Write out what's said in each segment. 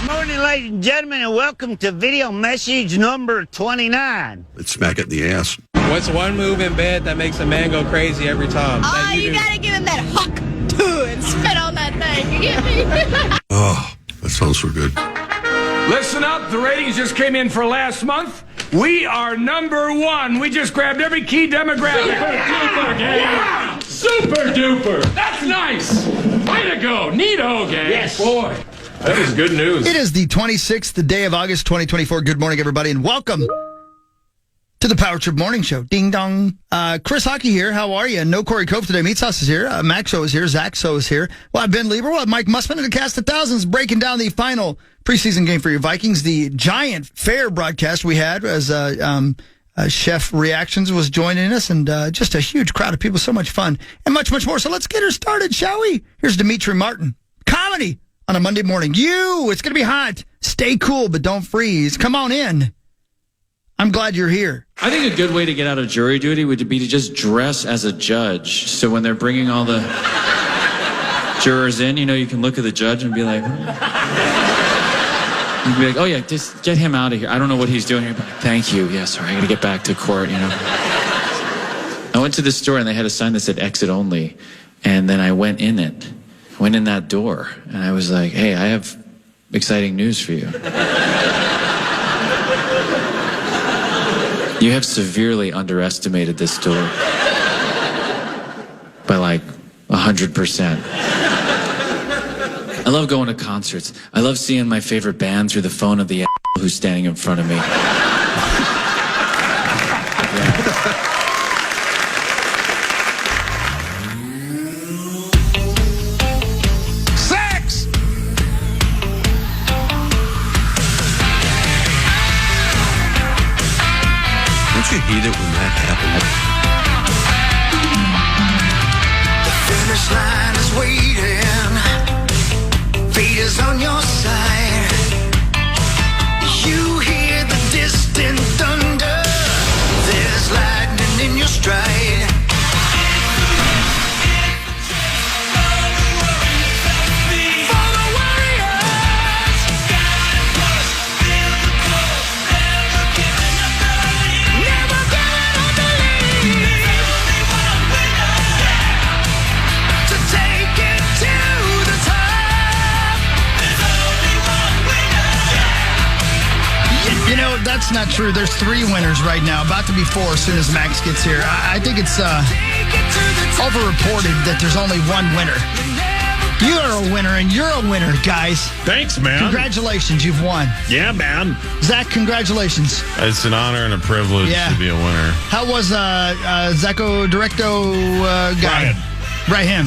Morning, ladies and gentlemen, and welcome to video message number 29. Let's smack it in the ass. What's one move in bed that makes a man go crazy every time? Oh, you gotta give him that huck and spit on that thing. You get me? Oh, that sounds so good. Listen up, the ratings just came in for last month. We are number one. We just grabbed every key demographic. Super duper, gang. Yeah. Super duper. That's nice. Way to go. Neato, gang. Yes. Boy, that is good news. It is the 26th, the day of August, 2024. Good morning, everybody, and welcome to the Power Trip Morning Show. Ding dong. Chris Hockey here. How are you? No Corey Cove today. Meat Sauce is here. Maxx is here. Zach is here. Well, I've been Leber. Well, Mike Mussman and the cast of thousands breaking down the final preseason game for your Vikings. The giant fair broadcast we had as Chef Reactions was joining us, and just a huge crowd of people. So much fun and much, much more. So let's get her started, shall we? Here's Dimitri Martin. Comedy on a Monday morning. It's going to be hot. Stay cool, but don't freeze. Come on in. I'm glad you're here. I think a good way to get out of jury duty would be to just dress as a judge. So when they're bringing all the jurors in, you can look at the judge and be like, you'd be like, oh yeah, just get him out of here. I don't know what he's doing here, but thank you. Yeah, sorry, I gotta get back to court, I went to the store and they had a sign that said exit only. And then I went in that door, and I was like, hey, I have exciting news for you. You have severely underestimated this store by like 100%. I love going to concerts. I love seeing my favorite band through the phone of the who's standing in front of me. Sex! Don't you hate it when that happens? The finish line is waiting. Fate is on your side. You hear the distant thunder. There's lightning in your stride. For the warriors, never giving up the lead. To take it to the top. That's not true. There's 3 winners right now, about to be 4 as soon as Max gets here. I think it's overreported that there's only one winner. You are a winner, and you're a winner, guys. Thanks, man. Congratulations, you've won. Yeah, man. Zach, congratulations. It's an honor and a privilege to be a winner. How was Zacco Directo guy? Bryan.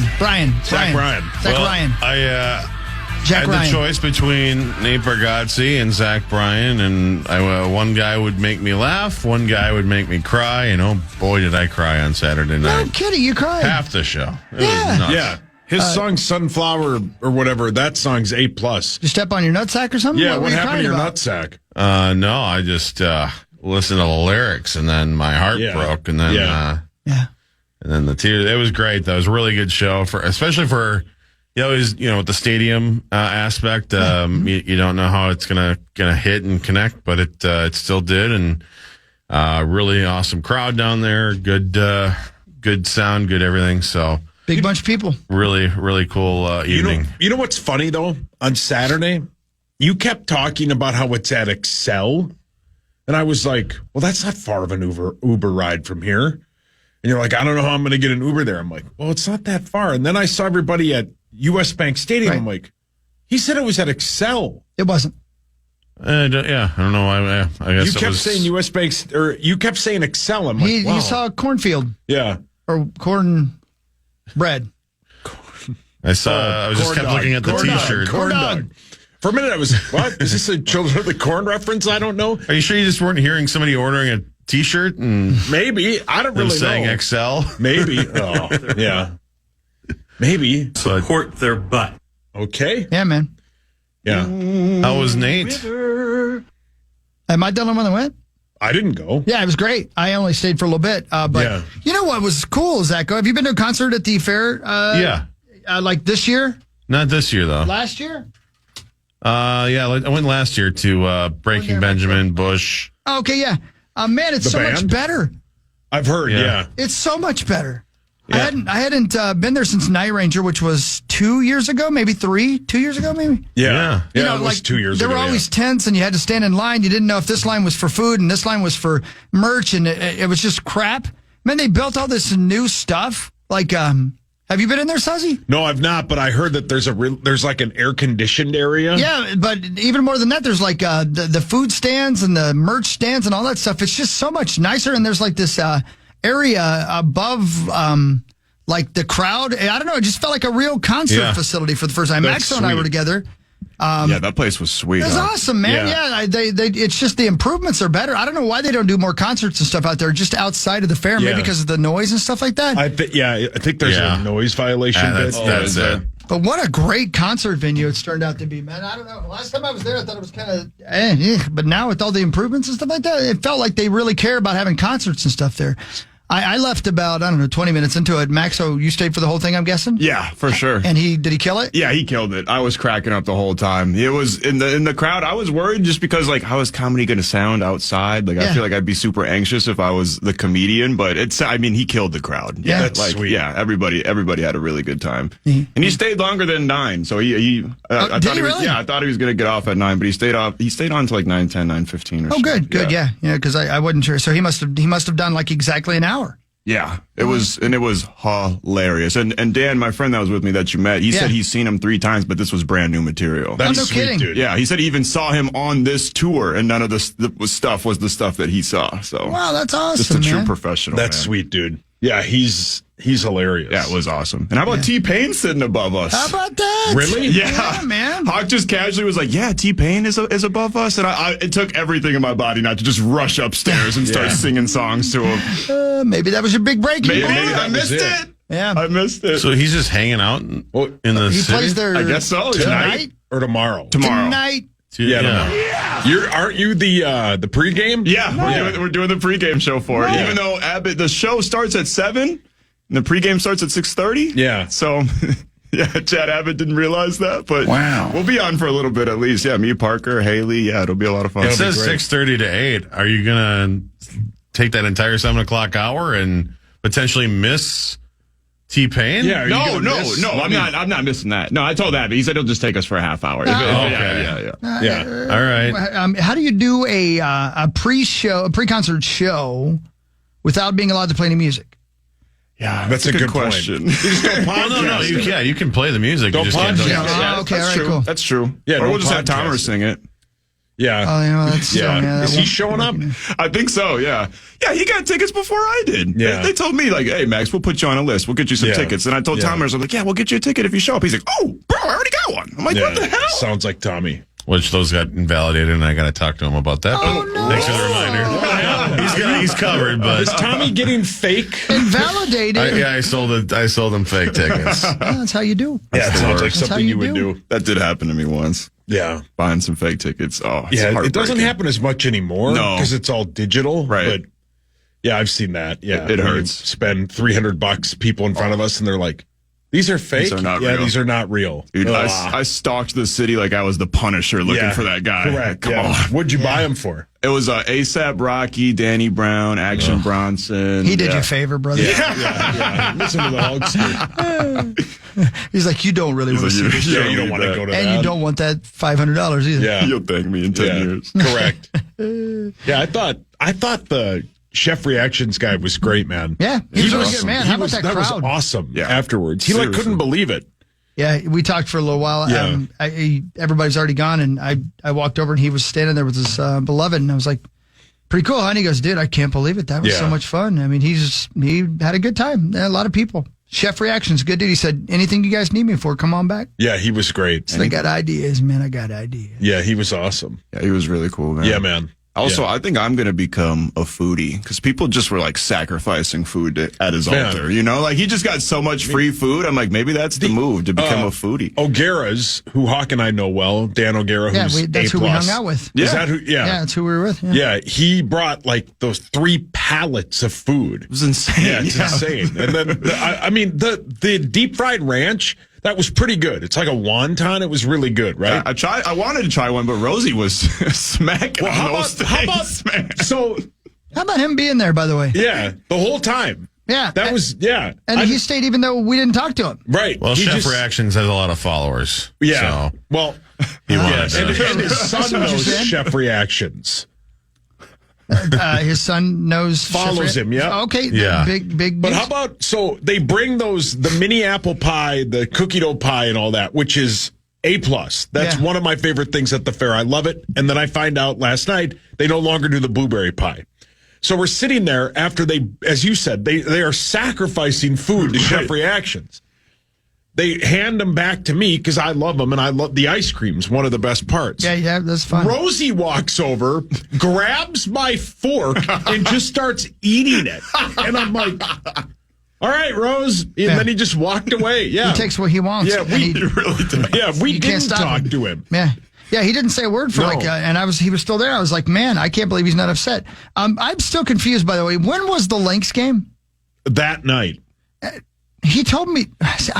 Zach Bryan. Jack I had Ryan. the choice between Nate Bargatze and Zach Bryan, and one guy would make me laugh, one guy would make me cry, and oh boy, did I cry on Saturday night. No kidding, you cried. Half the show. It Yeah. was nuts. Yeah. His song Sunflower or whatever, that song's A+. Did you step on your nutsack or something? Yeah, were what you happened to crying your about? nutsack? No, I just listened to the lyrics, and then my heart broke, and then and then the tears. It was great. That was a really good show, especially for with the stadium aspect. You don't know how it's gonna hit and connect, but it still did, and really awesome crowd down there. Good sound, good everything. So big bunch of people. Really, really cool evening. You know what's funny though? On Saturday, you kept talking about how it's at Excel, and I was like, "Well, that's not far of an Uber ride from here." And you're like, "I don't know how I'm going to get an Uber there." I'm like, "Well, it's not that far." And then I saw everybody at U.S. Bank Stadium. Right. I'm like, he said it was at Excel. It wasn't. I don't know why. I guess You kept saying U.S. Bank, or you kept saying Excel. I'm like, wow. You saw a cornfield. Yeah. Or corn bread. I saw. I was just kept looking at the T-shirt. Corn dog. For a minute, I was, what? Is this a Children of the Corn reference? I don't know. Are you sure you just weren't hearing somebody ordering a T-shirt and maybe I don't really saying know. Excel? Maybe. Oh, yeah. Maybe. Support their butt. Okay. Yeah, man. Yeah. How was Nate? Am I the only one that went? I didn't go. Yeah, it was great. I only stayed for a little bit. But you know what was cool, Zach? Have you been to a concert at the fair? Yeah. Like this year? Not this year, though. Last year? Yeah, I went last year to Breaking Benjamin, Bush. Okay, yeah. Man, it's so much better. I've heard, yeah. It's so much better. Yeah. I hadn't been there since Night Ranger, which was 2 years ago, maybe 2 years ago, maybe. Yeah, You know, it was like 2 years there ago. were always tents, and you had to stand in line. You didn't know if this line was for food and this line was for merch, and it was just crap. Man, they built all this new stuff. Like, have you been in there, Suzzy? No, I've not, but I heard that there's like an air conditioned area. Yeah, but even more than that, there's like the food stands and the merch stands and all that stuff. It's just so much nicer, and there's like this area above like the crowd. I don't know. It just felt like a real concert facility for the first time. That's Maxo and I sweet. were together. Yeah, that place was sweet. It was awesome, man. Yeah, they it's just the improvements are better. I don't know why they don't do more concerts and stuff out there just outside of the fair. Maybe because of the noise and stuff like that. I think there's a noise violation. That's it. But what a great concert venue it's turned out to be, man. I don't know. Last time I was there, I thought it was kind of but now with all the improvements and stuff like that, it felt like they really care about having concerts and stuff there. I left about, 20 minutes into it. Maxo, you stayed for the whole thing, I'm guessing? Yeah, for sure. And did he kill it? Yeah, he killed it. I was cracking up the whole time. It was in the crowd. I was worried just because, like, how is comedy going to sound outside? Like, I feel like I'd be super anxious if I was the comedian, but he killed the crowd. Yeah, that's sweet. Yeah, everybody had a really good time. And he stayed longer than 9. So I thought did he really? Yeah, I thought he was going to get off at 9, but he stayed on to like 9:10, 9:15 or so. Oh, good. Yeah, because I wasn't sure. So he must have done like exactly an hour. Yeah, it was hilarious. And Dan, my friend that was with me that you met, he said he's seen him 3 times, but this was brand new material. That's no sweet, kidding. dude. Yeah, he said he even saw him on this tour, and none of the stuff was the stuff that he saw. So Wow, that's awesome, just a true man. professional. That's man. sweet, dude. Yeah, he's hilarious. Yeah, it was awesome. And how about T-Pain sitting above us? How about that? Really? Yeah, man. Hawk just casually was like, "Yeah, T-Pain is above us," and it took everything in my body not to just rush upstairs and start singing songs to him. Maybe that was your big break. Maybe I missed it. Yeah, I missed it. So he's just hanging out in the he city? plays there. I guess so. Tonight Or tomorrow? Tonight. Yeah. Tomorrow. Aren't you the pregame? Yeah, we're doing the pregame show for it. Yeah. Even though the show starts at 7, and the pregame starts at 6:30. Yeah. So, Chad Abbott didn't realize that, but we'll be on for a little bit at least. Yeah, me, Parker, Haley. Yeah, it'll be a lot of fun. It says 6:30 to 8. Are you gonna take that entire 7 o'clock hour and potentially miss T-Pain? Yeah. No. I'm not missing that. No, I told Abby. He said he'll just take us for a half hour. Okay. Yeah. All right. How do you do a pre-concert show without being allowed to play any music? Yeah, that's a good question. You just don't No. You can play the music. Don't you just can't. podcast. Okay, all that's right, true. cool. That's true. Yeah, or we'll don't just have podcast Tomer it. sing it. Yeah. Oh, yeah, that's Is he showing up? I think so, yeah. Yeah, he got tickets before I did. Yeah. They told me, like, hey, Max, we'll put you on a list. We'll get you some tickets. And I told Tomer, I'm like, yeah, we'll get you a ticket if you show up. He's like, oh, bro, I already got one. I'm like, what the hell? Sounds like Tommy. Which those got invalidated, and I got to talk to him about that. Oh, no. Thanks for the reminder. He's covered, but Is Tommy getting fake? Invalidated. I sold him fake tickets. That's how you do. Yeah, it sounds like That's how something you you would do. That did happen to me once. Yeah. Buying some fake tickets. Oh, it's Yeah, it doesn't heartbreaking. happen as much anymore No. because it's all digital. Right. But yeah, I've seen that. Yeah. It When you hurts. spend $300, people in front of us, and they're like, these are fake? These are not yeah, real. these are not real. Dude, Ah. I stalked the city like I was the Punisher looking for that guy. Correct. Come on. What'd you buy them for? It was A$AP Rocky, Danny Brown, Action Bronson. He did you a favor, brother. Yeah. Listen to the Hulkster. He's like, you don't really want to see this. Yeah, you don't want to go to that. And you don't want that $500 either. Yeah. You'll thank me in 10 years. Correct. Yeah, I thought the Chef Reactions guy was great, man. Yeah, he was really good, man. How about that That was crowd? awesome. Yeah. Afterwards, he Seriously. couldn't believe it. Yeah, we talked for a little while. Yeah. Everybody's already gone, and I walked over, and he was standing there with his beloved, and I was like, pretty cool, huh? And he goes, dude, I can't believe it. That was so much fun. I mean, he had a good time. A lot of people. Chef Reactions, good dude. He said, anything you guys need me for, come on back. Yeah, he was great. So I got ideas, man. I got ideas. Yeah, he was awesome. Yeah, he was really cool, man. Yeah, man. Also, Yeah. I think I'm going to become a foodie because people just were like sacrificing food at his altar. You know, like he just got so much free food. I'm like, maybe that's the move to become a foodie. O'Gara's, who Hawk and I know well, Dan O'Gara, Yeah, who's that's A+. who we hung out with. Is that who? Yeah, that's who we were with. Yeah, he brought like those 3 pallets of food. It was insane. Yeah, it's insane. And then, I mean, the deep fried ranch, That was pretty good. It's like a wonton. It was really good, right? I wanted to try one, but Rosie was smacking Well, on those things. How about him being there, by the way? Yeah, the whole time. Yeah. And he stayed even though we didn't talk to him. Right. Well, Chef Reactions has a lot of followers. Yeah. So well, he wanted and to. his son knows Chef Reactions. His son follows him. Yeah. Okay. Yeah. Big. But how about they bring the mini apple pie, the cookie dough pie, and all that, which is A+. That's one of my favorite things at the fair. I love it. And then I find out last night they no longer do the blueberry pie. So we're sitting there after they, as you said, they are sacrificing food to Chef Reactions. They hand them back to me because I love them, and I love the ice cream's one of the best parts. Yeah, that's fun. Rosie walks over, grabs my fork, and just starts eating it. And I'm like, all right, Rose. And then he just walked away. Yeah. He takes what he wants. Yeah, we really did. Yeah, we didn't talk to him. Yeah. Yeah, he didn't say a word for and he was still there. I was like, man, I can't believe he's not upset. I'm still confused, by the way. When was the Lynx game? That night. He told me,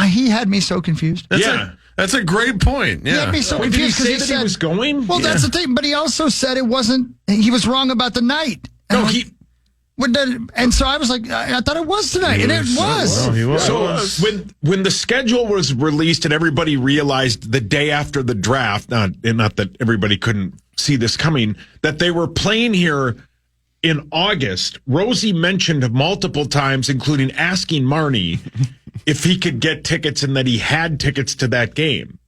he had me so confused. That's a great point. Yeah. He had me so confused because he said he was going? Well, that's the thing. But he also said he was wrong about the night. No, and so I was like, I thought it was tonight, and it was. Well, he was. So when the schedule was released and everybody realized the day after the draft, not that everybody couldn't see this coming, that they were playing here in August, Rosie mentioned multiple times, including asking Marnie if he could get tickets and that he had tickets to that game.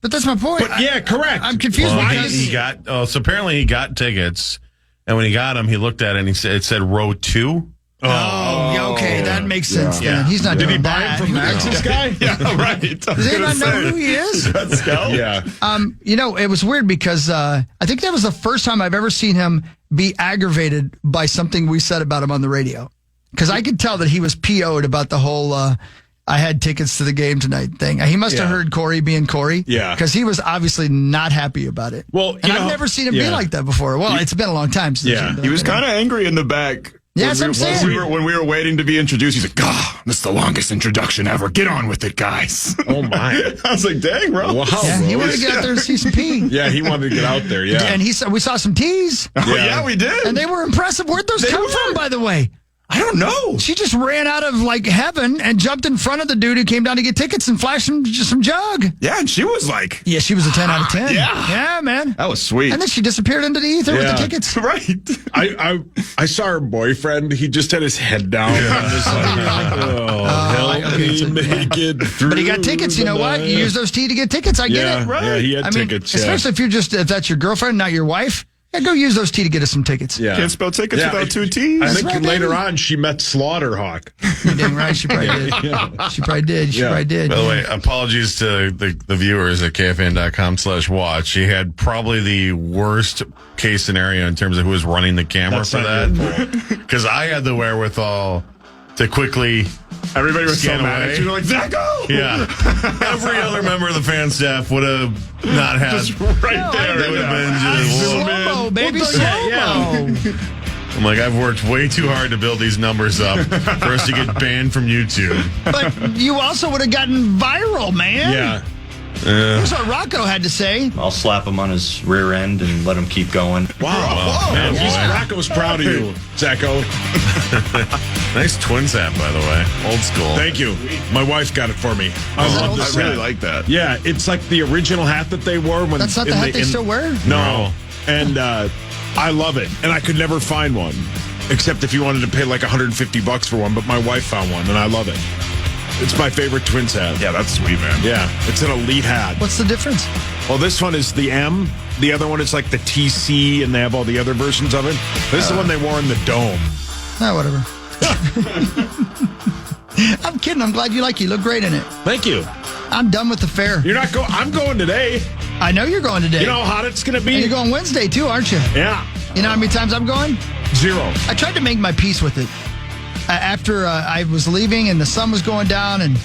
But that's my point. But correct. I'm confused. Well, because he got. So apparently he got tickets, and when he got them, he looked at it and it said row 2. Oh, okay, that makes sense. Yeah. Then he's not. Did doing he buy that. him from Max's guy? Yeah, right. Does anyone know who he is? Let's go. Yeah. It was weird because I think that was the first time I've ever seen him be aggravated by something we said about him on the radio. Because I could tell that he was PO'd about the whole I had tickets to the game tonight thing. He must have heard Corey being Corey. Yeah. Because he was obviously not happy about it. Well, and I've never seen him be like that before. Well, it's been a long time since. He was kind of angry in the back. Yeah, that's what I'm saying. When we were waiting to be introduced, he's like, "God, this is the longest introduction ever. Get on with it, guys." Oh my! I was like, "Dang, bro!" Wow, yeah, he wanted to get out there and see some pee. Yeah, he wanted to get out there. Yeah, and we saw some tees. Oh, yeah, we did, and they were impressive. Where'd those come from, by the way? I don't know. She just ran out of heaven and jumped in front of the dude who came down to get tickets and flashed him just some jug. Yeah, and she was like, yeah, she was a 10 out of 10. Yeah, man, that was sweet. And then she disappeared into the ether with the tickets. Right. I saw her boyfriend. He just had his head down. I'm just help me make it through. But he got tickets. You know what? You use those T to get tickets. I get it. Right. Yeah, he had tickets. Especially if that's your girlfriend, not your wife. Yeah, go use those T to get us some tickets. Yeah. Can't spell tickets without 2 T's. I think later on she met Slaughterhawk. You're dang right. She probably did. She probably did. She probably did. By the way, apologies to the viewers at KFAN.com/watch. She had probably the worst case scenario in terms of who was running the camera for that. Because I had the wherewithal to quickly. Everybody was scan so mad away. at you. Like, Zacko! Yeah. Every other member of the fan staff would have not had. Just right there. They would have been just. Slow-mo, baby. Slow-mo. I'm like, I've worked way too hard to build these numbers up for us to get banned from YouTube. But you also would have gotten viral, man. Yeah. Here's what Rocco had to say. I'll slap him on his rear end and let him keep going. Wow. Man, Rocco's proud of you, Zacko. Nice Twins hat, by the way. Old school. Thank you. My wife got it for me. I love this I really hat. like that. Yeah, it's like the original hat that they wore when. That's not the hat they still wear? No. And I love it. And I could never find one. Except if you wanted to pay like $150 for one. But my wife found one, and I love it. It's my favorite Twins hat. Yeah, that's sweet, man. Yeah, it's an elite hat. What's the difference? Well, this one is the M. The other one is like the TC, and they have all the other versions of it. This is the one they wore in the Dome. Oh, whatever. I'm kidding. I'm glad you like it. You look great in it. Thank you. I'm done with the fair. You're not going. I'm going today. I know you're going today. You know how hot it's going to be? And you're going Wednesday, too, aren't you? Yeah. You know how many times I'm going? 0. I tried to make my peace with it. After I was leaving and the sun was going down and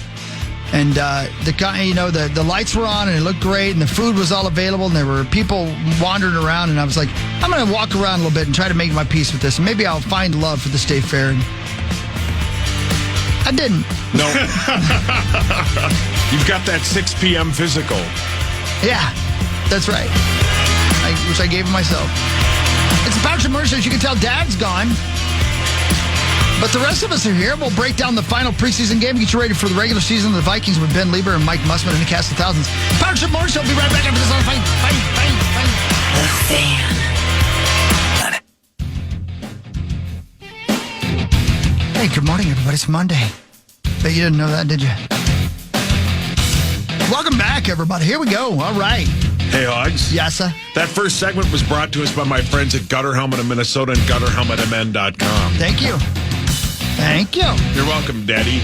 the lights were on and it looked great and the food was all available and there were people wandering around and I was like, I'm going to walk around a little bit and try to make my peace with this and maybe I'll find love for the state fair. And I didn't. No. You've got that 6 p.m. physical. Yeah, that's right. Which I gave myself. It's a Patrick Morris, as you can tell, Dad's gone. But the rest of us are here. We'll break down the final preseason game, get you ready for the regular season of the Vikings with Ben Leber and Mike Mussman and the cast of thousands. Patrick Morris will be right back after this on Fight. The Fan. Hey, good morning, everybody. It's Monday. Bet you didn't know that, did you? Welcome back, everybody. Here we go. All right. Hey, Hogs. Yes, sir. That first segment was brought to us by my friends at Gutter Helmet of Minnesota and GutterHelmetMN.com. Thank you. Thank you. You're welcome, Daddy.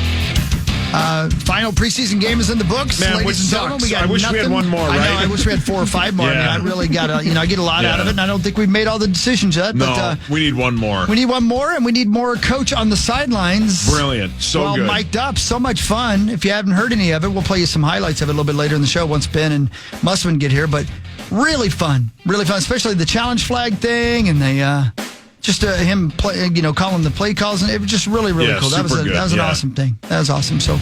Final preseason game is in the books. Man, ladies which and gentlemen. sucks. We got I wish nothing. we had one more, I right? know, I wish we had 4 or 5 more. Yeah. I mean, I really got to, I get a lot out of it, and I don't think we've made all the decisions yet. No, But, we need one more. we need one more, and we need more coach on the sidelines. Brilliant. So well, good. mic'd up. So much fun. If you haven't heard any of it, we'll play you some highlights of it a little bit later in the show once Ben and Mussman get here. But really fun, especially the challenge flag thing and the just him play, calling the play calls, and it was just really cool. That was an awesome thing. That was awesome. So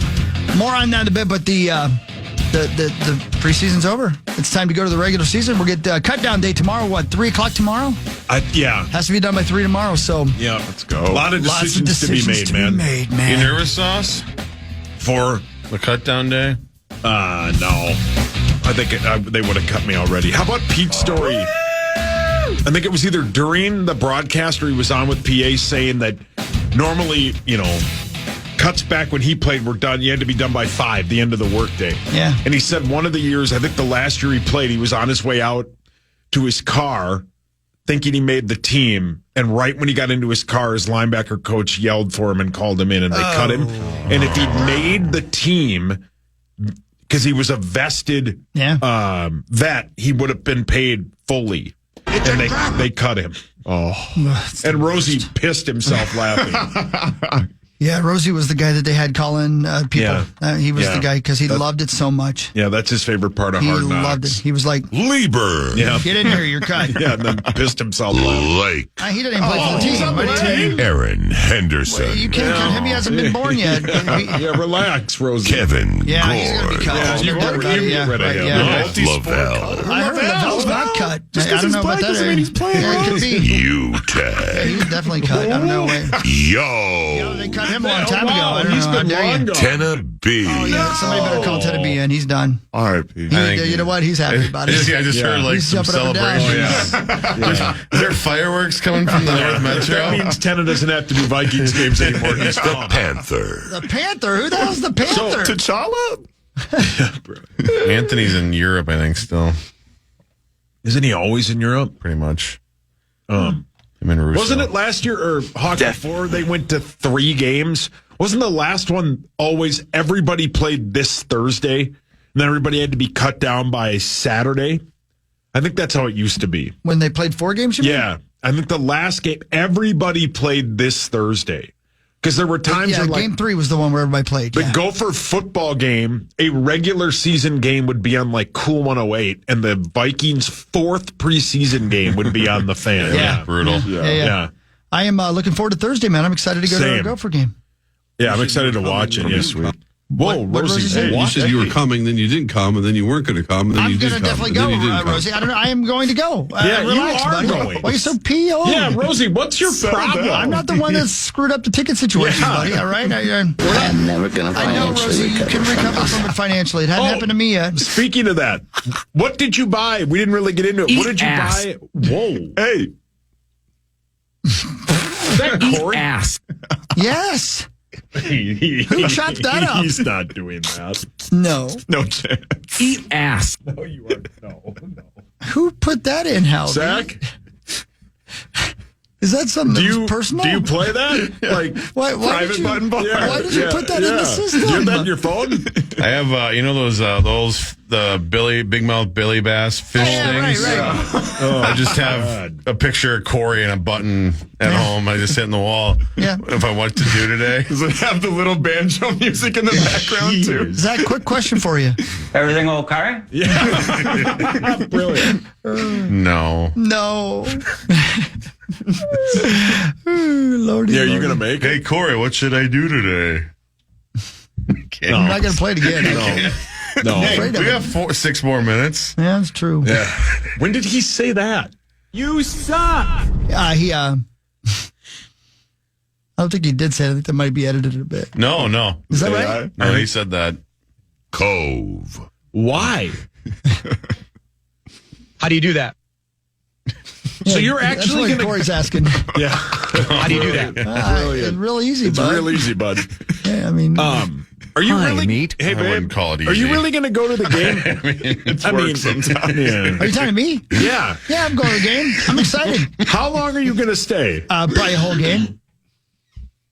more on that in a bit. But the preseason's over. It's time to go to the regular season. We'll get cut down day tomorrow. What, 3:00 tomorrow? Yeah. Has to be done by 3 tomorrow. So yeah, let's go. A lot of decisions to be made, man. You nervous, Sauce? For the cut down day? No. I think they would have cut me already. How about Pete's story? I think it was either during the broadcast or he was on with PA saying that normally, cuts back when he played were done. You had to be done by 5, the end of the workday. Yeah. And he said one of the years, I think the last year he played, he was on his way out to his car thinking he made the team. And right when he got into his car, his linebacker coach yelled for him and called him in and they cut him. And if he'd made the team, because he was a vested vet, he would have been paid fully. And they cut him. And Rosie pissed himself laughing. Yeah, Rosie was the guy that they had call in people. Yeah. He was the guy because he loved it so much. Yeah, that's his favorite part of Hard Knocks. He loved it. He was like, Leber. Yeah. Get in here, you're cut. Yeah, and then pissed himself laughing. Lake. He didn't even play for the team. Aaron Henderson. Well, you can't cut him. He hasn't been born yet. Yeah, relax, Rosie. Kevin He's going to be cut. Yeah, you get rid of him. Lavelle. I heard Lavelle's not cut. I don't know about that. He's playing. It could be. U-Tag. He's definitely cut. I don't know. Yo. They cut him a long time ago. I don't know. How dare you? Tenna B. Oh, yeah. Somebody better call Tenna B in. He's done. R.I.P. You know what? He's happy about it. I just heard He's some jumping up and celebrations. Is there fireworks coming from the North Metro? That means Tenna doesn't have to do Vikings games anymore. He's The Panther. The Panther? Who the hell's the Panther? T'Challa? Anthony's in Europe, I think, still. Isn't he always in Europe? Pretty much. Him and Russo. Wasn't it last year or Hawk before they went to 3 games? Wasn't the last one always everybody played this Thursday and then everybody had to be cut down by Saturday? I think that's how it used to be. When they played 4 games, you mean? Yeah. I think the last game, everybody played this Thursday. Because there were times where game 3 was the one where everybody played. The Gopher football game, a regular season game would be on like Cool 108, and the Vikings' 4th preseason game would be on the Fan. Yeah. Brutal. Yeah. I am looking forward to Thursday, man. I'm excited to go to a Gopher game. Yeah, I'm excited to watch it. Yes, sweet. Whoa, What Rosie. Rosie said? You said you were coming, then you didn't come, and then you weren't going to come, and then I'm you did going come. to definitely and then go, you didn't come. Rosie. I don't know. I am going to go. Yeah, relax, you are buddy. going. Why are you so P.O.? Yeah, Rosie, what's your problem? I'm not the one that screwed up the ticket situation, buddy. All right? I'm never going to I know, Rosie, you can recover from it financially. It hadn't happened to me yet. Speaking of that, what did you buy? We didn't really get into it. What did you buy? Whoa. Hey. Is that Corey? Yes. Who chopped that up? He's not doing that. No. No chance. Eat ass. No, you are. No. Who put that in, Halvy? Zach? Is that something that's personal? Do you play that? Like why private button bar? Why did you put that in the system? Do you have that in your phone? I have, those Big Mouth Billy Bass fish things. Right. I just have a picture of Corey and a button at home. I just hit in the wall. Yeah. If I want to do today. Does it have the little banjo music in the background, too? Zach, quick question for you. Everything okay? Yeah. Brilliant. No. Lordy, Yeah, are you going to make it? Hey, Corey, what should I do today? kidding. I'm not going to play it again. No. Hey, we have 6 more minutes. Yeah, that's true. Yeah. When did he say that? You suck. I don't think he did say it. I think that might be edited a bit. No. Is that right? No, he said that. Cove. Why? How do you do that? So you're That's actually what going to... Corey's asking. Yeah. How do you do that? It's real easy, It's bud. real easy, bud. Yeah, I mean... Are you really... meat. Hey, I babe, wouldn't call it easy. are you really going to go to the game? It's I work mean, sometimes. yeah. Are you talking to me? Yeah. Yeah, I'm going to the game. I'm excited. How long are you going to stay? Probably a whole game.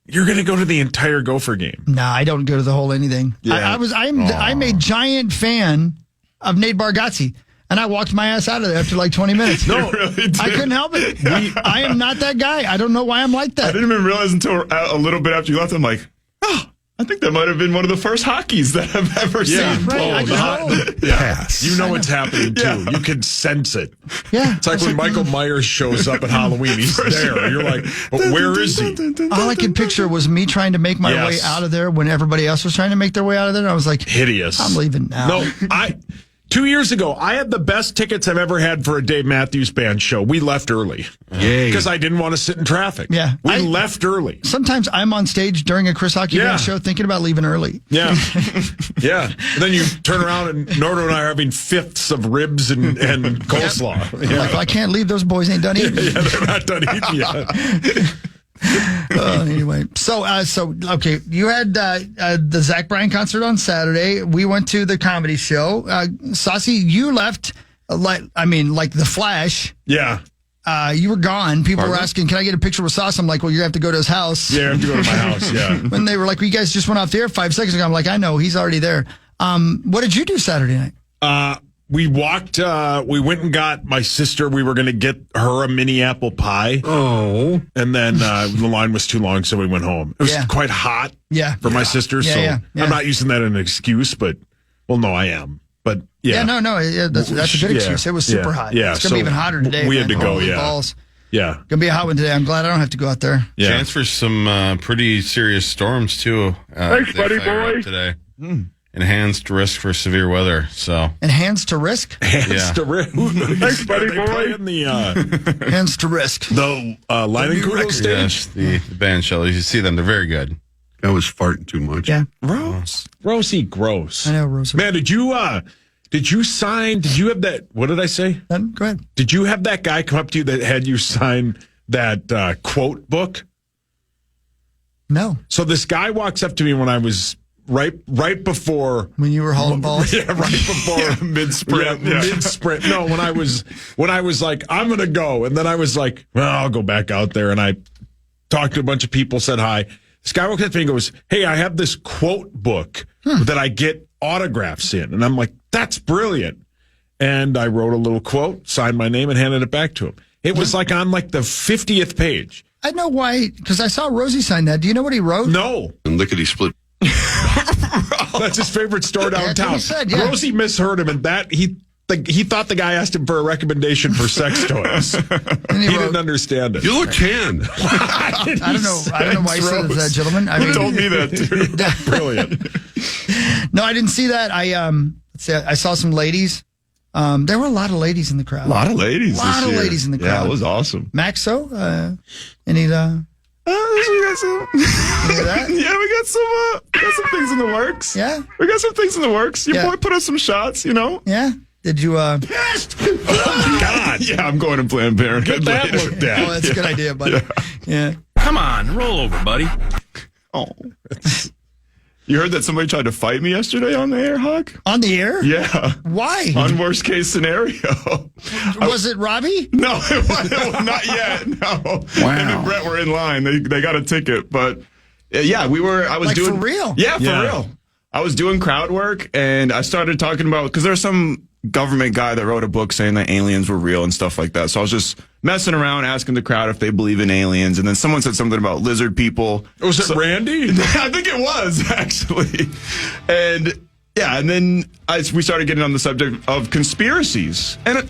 You're going to go to the entire Gopher game. Nah, I don't go to the whole anything. Yeah. I'm a giant fan of Nate Bargatze, and I walked my ass out of there after like 20 minutes. No, really did. I couldn't help it. I am not that guy. I don't know why I'm like I that. didn't even realize until a little bit after you left. I'm like, oh, I think that might have been one of the first hockeys that I've ever seen. Right, I just know. Pass. You know what's happening, too. Yeah. You can sense it. Yeah. It's like when Michael Myers shows up at Halloween. He's there. You're like, but where is he? All I could picture was me trying to make my way out of there when everybody else was trying to make their way out of there. And I was like, Hideous. I'm leaving now. No, 2 years ago, I had the best tickets I've ever had for a Dave Matthews Band show. We left early. Yay. Because I didn't want to sit in traffic. Yeah. We left early. Sometimes I'm on stage during a Chris Hockey Band show thinking about leaving early. Yeah. Yeah. And then you turn around and Nordo and I are having fifths of ribs and coleslaw. I'm like, well, I can't leave. Those boys ain't done eating. Yeah, they're not done eating yet. Anyway, so okay, you had the Zach Bryan concert on Saturday. We went to the comedy show. Saucy, you left like the Flash. Yeah. You were gone. People were asking, "Can I get a picture with Sauce?" I'm like, "Well, you have to go to his house." Yeah, I have to go to my house. Yeah. When they were like, "Well, you guys just went off the air 5 seconds ago," I'm like, "I know, he's already there." What did you do Saturday night? We walked, we went and got my sister. We were going to get her a mini apple pie. Oh. And then the line was too long, so we went home. It was quite hot for my sister, so I'm not using that as an excuse, but, well, no, I am. But, yeah. Yeah, that's a good excuse. It was super hot. Yeah, it's going to be even hotter today. We had to go, Holy yeah. balls. Yeah. Going to be a hot one today. I'm glad I don't have to go out there. Yeah. Chance for some pretty serious storms, too. Thanks, buddy boy. Today. Enhanced risk for severe weather. So Hands to risk. Hands to risk. Thanks, buddy boy. Hands to risk. The Leinenkugel stage. Yes, the band show. You should see them. They're very good. I was farting too much. Yeah. Rosie, gross. I know, Rose. Man, did you have that? What did I say? Go ahead. Did you have that guy come up to you that had you sign that quote book? No. So this guy walks up to me when I was right before, when you were hauling balls. Yeah, right before mid sprint. Mid sprint. No, when I was like, I'm gonna go, and then I was like, well, I'll go back out there, and I talked to a bunch of people, said hi. This guy walks up to me and goes, "Hey, I have this quote book that I get autographs in," and I'm like, "That's brilliant." And I wrote a little quote, signed my name, and handed it back to him. It was like on like the 50th page. I know why, because I saw Rosie sign that. Do you know what he wrote? No. And lickety split. That's his favorite store downtown. That's what he said, yeah. Rosie misheard him, and that he thought the guy asked him for a recommendation for sex toys. He didn't understand it. You look tan. I don't know why you said that, gentlemen. Who told me that too? Brilliant. No, I didn't see that. I saw some ladies. There were a lot of ladies in the crowd. A lot of ladies. A lot of ladies in the crowd. Yeah, it was awesome. Maxx, any we got some. that? Yeah, we got some things in the works. Yeah, we got some things in the works. Your boy put us some shots. You know. Yeah. Did you? Oh, God. Yeah, I'm going to Planned Parenthood. Get that looked at. Oh, that's a good idea, buddy. Yeah. Come on, roll over, buddy. Oh. You heard that somebody tried to fight me yesterday on the air, Hawk? On the air? Yeah. Why? On worst case scenario. Was it Robbie? No, it wasn't. Not yet. No. Wow. Him and Brett were in line. They got a ticket, but yeah, I was doing for real. Yeah, for real. I was doing crowd work, and I started talking about, because there's some government guy that wrote a book saying that aliens were real and stuff like that. So I was just messing around, asking the crowd if they believe in aliens. And then someone said something about lizard people. Was it Randy? I think it was, actually. And yeah, and then we started getting on the subject of conspiracies. And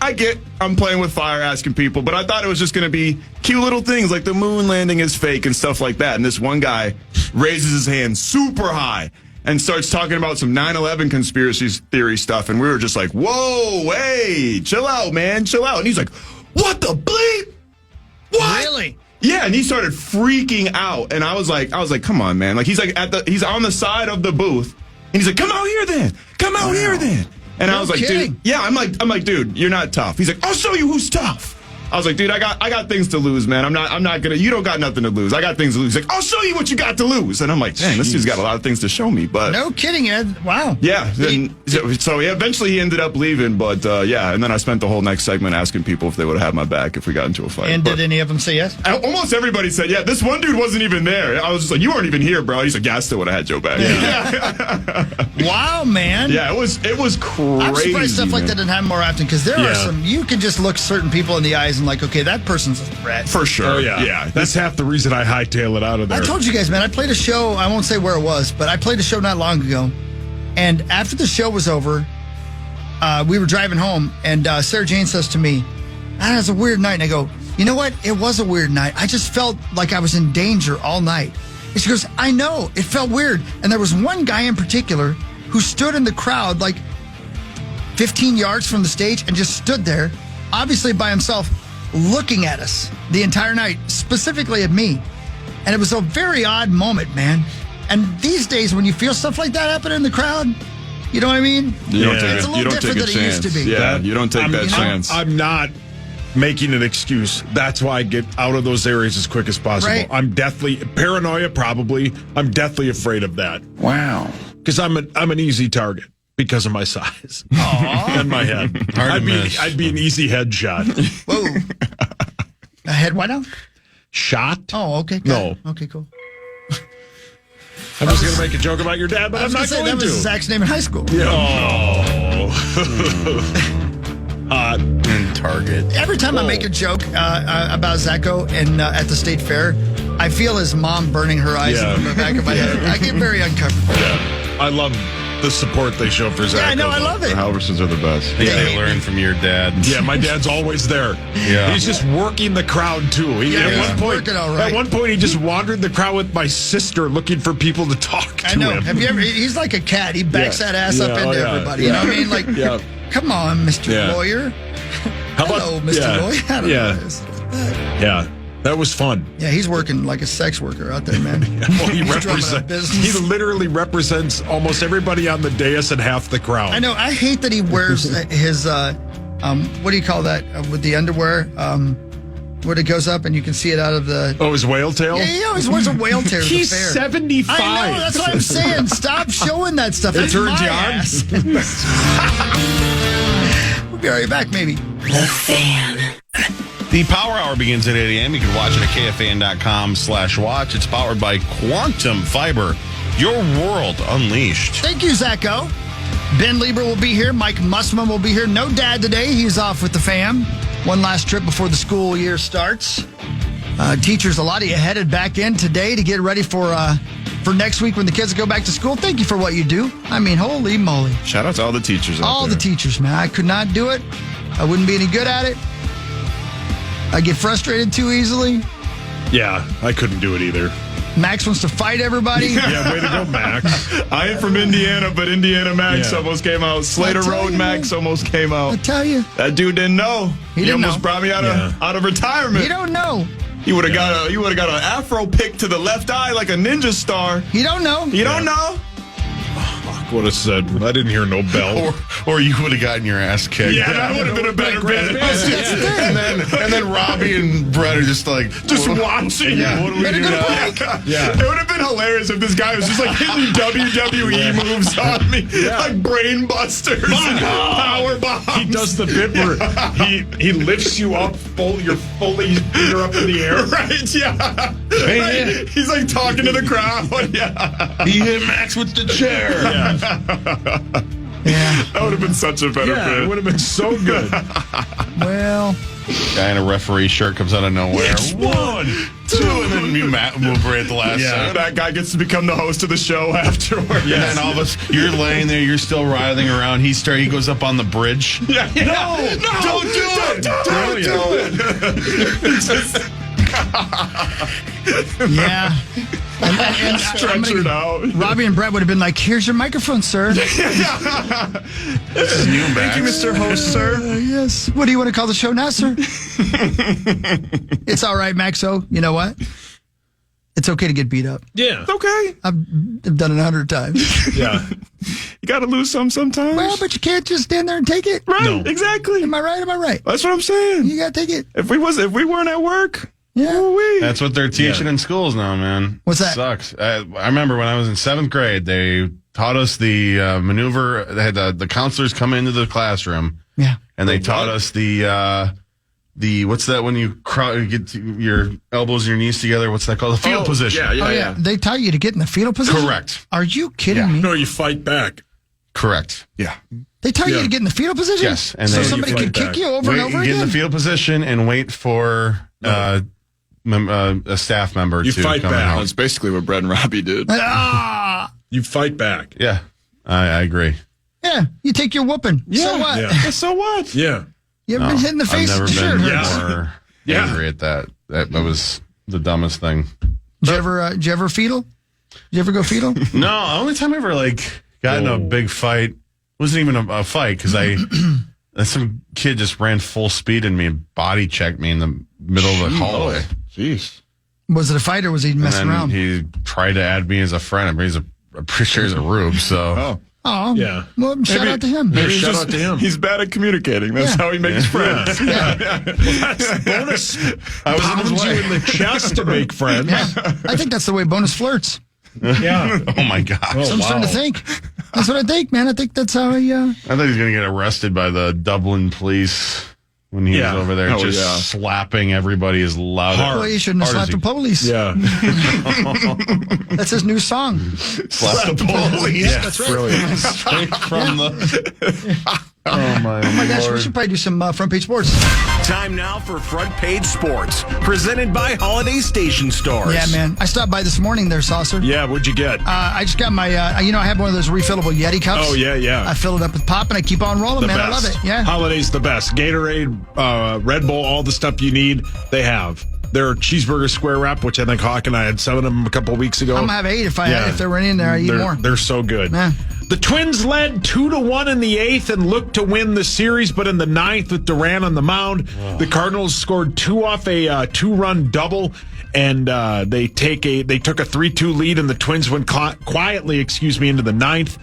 I'm playing with fire, asking people, but I thought it was just going to be cute little things like the moon landing is fake and stuff like that. And this one guy raises his hand super high. and starts talking about some 9/11 conspiracy theory stuff. And we were just like, whoa, hey, chill out, man, chill out. And he's like, what the bleep? What? Really? Yeah, and he started freaking out. And I was like, come on, man. Like, he's on the side of the booth. And he's like, come out here then. Come out here then. And I was like, dude, yeah, I'm like, dude, you're not tough. He's like, I'll show you who's tough. I was like, dude, I got things to lose, man. I'm not gonna. You don't got nothing to lose. I got things to lose. He's like, I'll show you what you got to lose. And I'm like, dang, this dude's got a lot of things to show me. But no kidding, Ed. Wow. Yeah. So eventually he ended up leaving. But yeah, and then I spent the whole next segment asking people if they would have had my back if we got into a fight. And did any of them say yes? Almost everybody said yeah. This one dude wasn't even there. I was just like, you weren't even here, bro. He's like, yeah, I still would have had Joe back. Yeah. Wow, man. Yeah, it was crazy. I'm surprised stuff like that didn't happen more often because there are some. You can just look certain people in the eyes and like, okay, that person's a threat. For sure. Oh, yeah. That's half the reason I hightail it out of there. I told you guys, man, I played a show. I won't say where it was, but I played a show not long ago. And after the show was over, we were driving home, and Sarah Jane says to me, that was a weird night. And I go, you know what? It was a weird night. I just felt like I was in danger all night. And she goes, I know. It felt weird. And there was one guy in particular who stood in the crowd like 15 yards from the stage and just stood there, obviously by himself, looking at us the entire night, specifically at me. And it was a very odd moment, man. And these days, when you feel stuff like that happen in the crowd, you know what I mean? It's a little different than it used to be. Yeah, you don't take that chance. I'm not making an excuse. That's why I get out of those areas as quick as possible. Right. I'm deathly paranoia, probably. I'm deathly afraid of that. Wow. Because I'm an easy target because of my size and my head. I'd be an easy headshot. Whoa. A head what now? Shot? Oh, okay. No. Okay, cool. I was going to make a joke about your dad, but I'm not going to. That was Zach's name in high school. And Target. Every time I make a joke about Zacho and at the state fair, I feel his mom burning her eyes in the back of my head. I get very uncomfortable. Yeah. I love the support they show for Zacho. Yeah, I know. I love it. The Halversons are the best. Yeah, they learn from your dad. Yeah, my dad's always there. Yeah. He's just working the crowd, too. At one point, he just wandered the crowd with my sister looking for people to talk to I know. him. Have you ever? He's like a cat. He backs that ass up into everybody. You know what I mean? Like, come on, Mr. Lawyer. Hello, Mr. Lawyer. I don't know this. Yeah. That was fun. Yeah, he's working like a sex worker out there, man. Well, he literally represents almost everybody on the dais and half the crowd. I know. I hate that he wears his, what do you call that, with the underwear? When it goes up and you can see it out of the... Oh, his whale tail? Yeah, he always wears a whale tail to the fair. He's 75. I know, that's what I'm saying. Stop showing that stuff. It turns you on. We'll be right back, maybe. The Fan. The Power Hour begins at 8 a.m. You can watch it at KFAN.com/watch. It's powered by Quantum Fiber. Your world unleashed. Thank you, Zacho. Ben Leber will be here. Mike Mussman will be here. No dad today. He's off with the fam. One last trip before the school year starts. Teachers, a lot of you headed back in today to get ready for next week when the kids go back to school. Thank you for what you do. I mean, holy moly. Shout out to all the teachers out all there. The teachers, man. I could not do it. I wouldn't be any good at it. I get frustrated too easily. Yeah, I couldn't do it either. Max wants to fight everybody. Yeah, way to go, Max. I am from Indiana, but Indiana Max almost came out. Slater Road Max almost came out. I tell you. That dude didn't know. He almost brought me out of retirement. You don't know. You would have got an afro pick to the left eye like a ninja star. You don't know. You don't know. Would have said, I didn't hear no bell. Or you would have gotten your ass kicked. Yeah, that would have been a better bet. And then Robbie and Brett are just like... Just watching. Yeah, what do we do now? Yeah. It would have been hilarious if this guy was just like hitting WWE moves on me. Like brain busters and power bombs. He does the bit where he lifts you up, you're fully feet are up in the air. Right, yeah. Right? He's like talking to the crowd. Yeah. He hit Max with the chair. Yeah. That would have been such a better bit. It would have been so good. Well, guy in a referee shirt comes out of nowhere. It's 1, 2, and then you move right at the last second. That guy gets to become the host of the show afterwards. Yeah, and all of us, you're laying there, you're still writhing around. He goes up on the bridge. Yeah. No, don't do it. Don't do it. Yeah. And Stretchered out. Robbie and Brett would have been like, "Here's your microphone, sir." Thank you, Mr. Host, sir. Yes. What do you want to call the show now, sir? It's all right, Maxo. You know what? It's okay to get beat up. Yeah. It's okay. I've done it 100 times. Yeah. You got to lose sometimes. Well, but you can't just stand there and take it. Right, No. exactly. Am I right? Am I right? That's what I'm saying. You got to take it. If we weren't at work, Yeah. ooh-wee. That's what they're teaching in schools now, man. What's that? Sucks. I remember when I was in 7th grade, they taught us the maneuver. They had the counselors come into the classroom. Yeah. And they taught us the what's that when you get your elbows and your knees together? What's that called? The fetal position. Yeah. They taught you to get in the fetal position? Correct. Are you kidding me? No, you fight back. Correct. Yeah. They taught you to get in the fetal position? Yes. And so then somebody you could fight kick back. you over and over get again? in the fetal position and wait for a staff member You to fight come back. out. That's basically what Brett and Robbie did. You fight back. Yeah, I agree. Yeah. You take your whooping. So what? Yeah. So what? Yeah. You ever been hit in the face? I've never Sure. been it hurts. more angry at that. That was the dumbest thing. Did you ever fetal? Did you ever go fetal? No, the only time I ever got in a big fight wasn't even a fight because some kid just ran full speed in me and body checked me in the middle of the hallway. Jeez. Was it a fight or was he And messing then around? he tried to add me as a friend. I'm pretty sure he's a rube. So Oh, Yeah. Well, shout out to him. Maybe shout out to him. He's bad at communicating. That's how he makes friends. Bonus pounds you in the chest to make friends. Yeah. I think that's the way bonus flirts. Yeah. oh my gosh. So I'm starting to think. That's what I think, man. I think that's how he... I thought he's going to get arrested by the Dublin police when he was over there slapping everybody as loud. Well, you shouldn't have slapped the police. Yeah. That's his new song. Slap the police. Yeah, that's right. Brilliant. Straight from the... Oh my Gosh, we should probably do some front page sports. Time now for Front Page Sports, presented by Holiday Station Stores. Yeah, man. I stopped by this morning there, Saucer. Yeah, what'd you get? I just got my, I have one of those refillable Yeti cups. Oh, yeah. I fill it up with pop and I keep on rolling, man. Best. I love it. Yeah. Holiday's the best. Gatorade, Red Bull, all the stuff you need, they have. Their cheeseburger square wrap, which I think Hawk and I had 7 of them a couple of weeks ago. I'm going to have 8 if they were in there. I'd eat more. They're so good. Yeah. The Twins led 2-1 in the 8th and looked to win the series, but in the 9th with Duran on the mound, the Cardinals scored 2 off a 2-run double, and they took a 3-2 lead, and the Twins went quietly, into the 9th.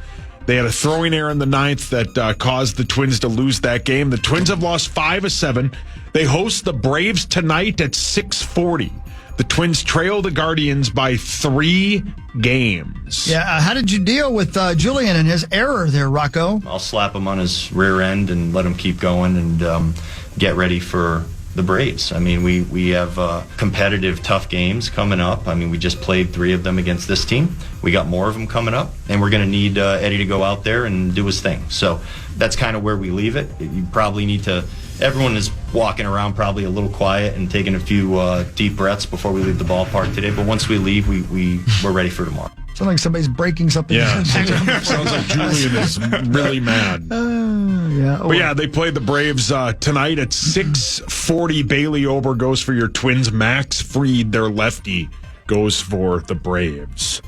They had a throwing error in the 9th that caused the Twins to lose that game. The Twins have lost 5 of 7. They host the Braves tonight at 6:40. The Twins trail the Guardians by 3 games. Yeah, how did you deal with Julian and his error there, Rocco? I'll slap him on his rear end and let him keep going and get ready for the Braves. I mean, we have competitive, tough games coming up. I mean, we just played 3 of them against this team. We got more of them coming up, and we're going to need Eddie to go out there and do his thing. So that's kind of where we leave it. You probably need to... Everyone is walking around probably a little quiet and taking a few deep breaths before we leave the ballpark today. But once we leave, we're ready for tomorrow. Sounds like somebody's breaking something. Yeah, sounds like Julian is really mad. But yeah, they play the Braves tonight at 6:40. Bailey Ober goes for your Twins. Max Fried, their lefty, goes for the Braves.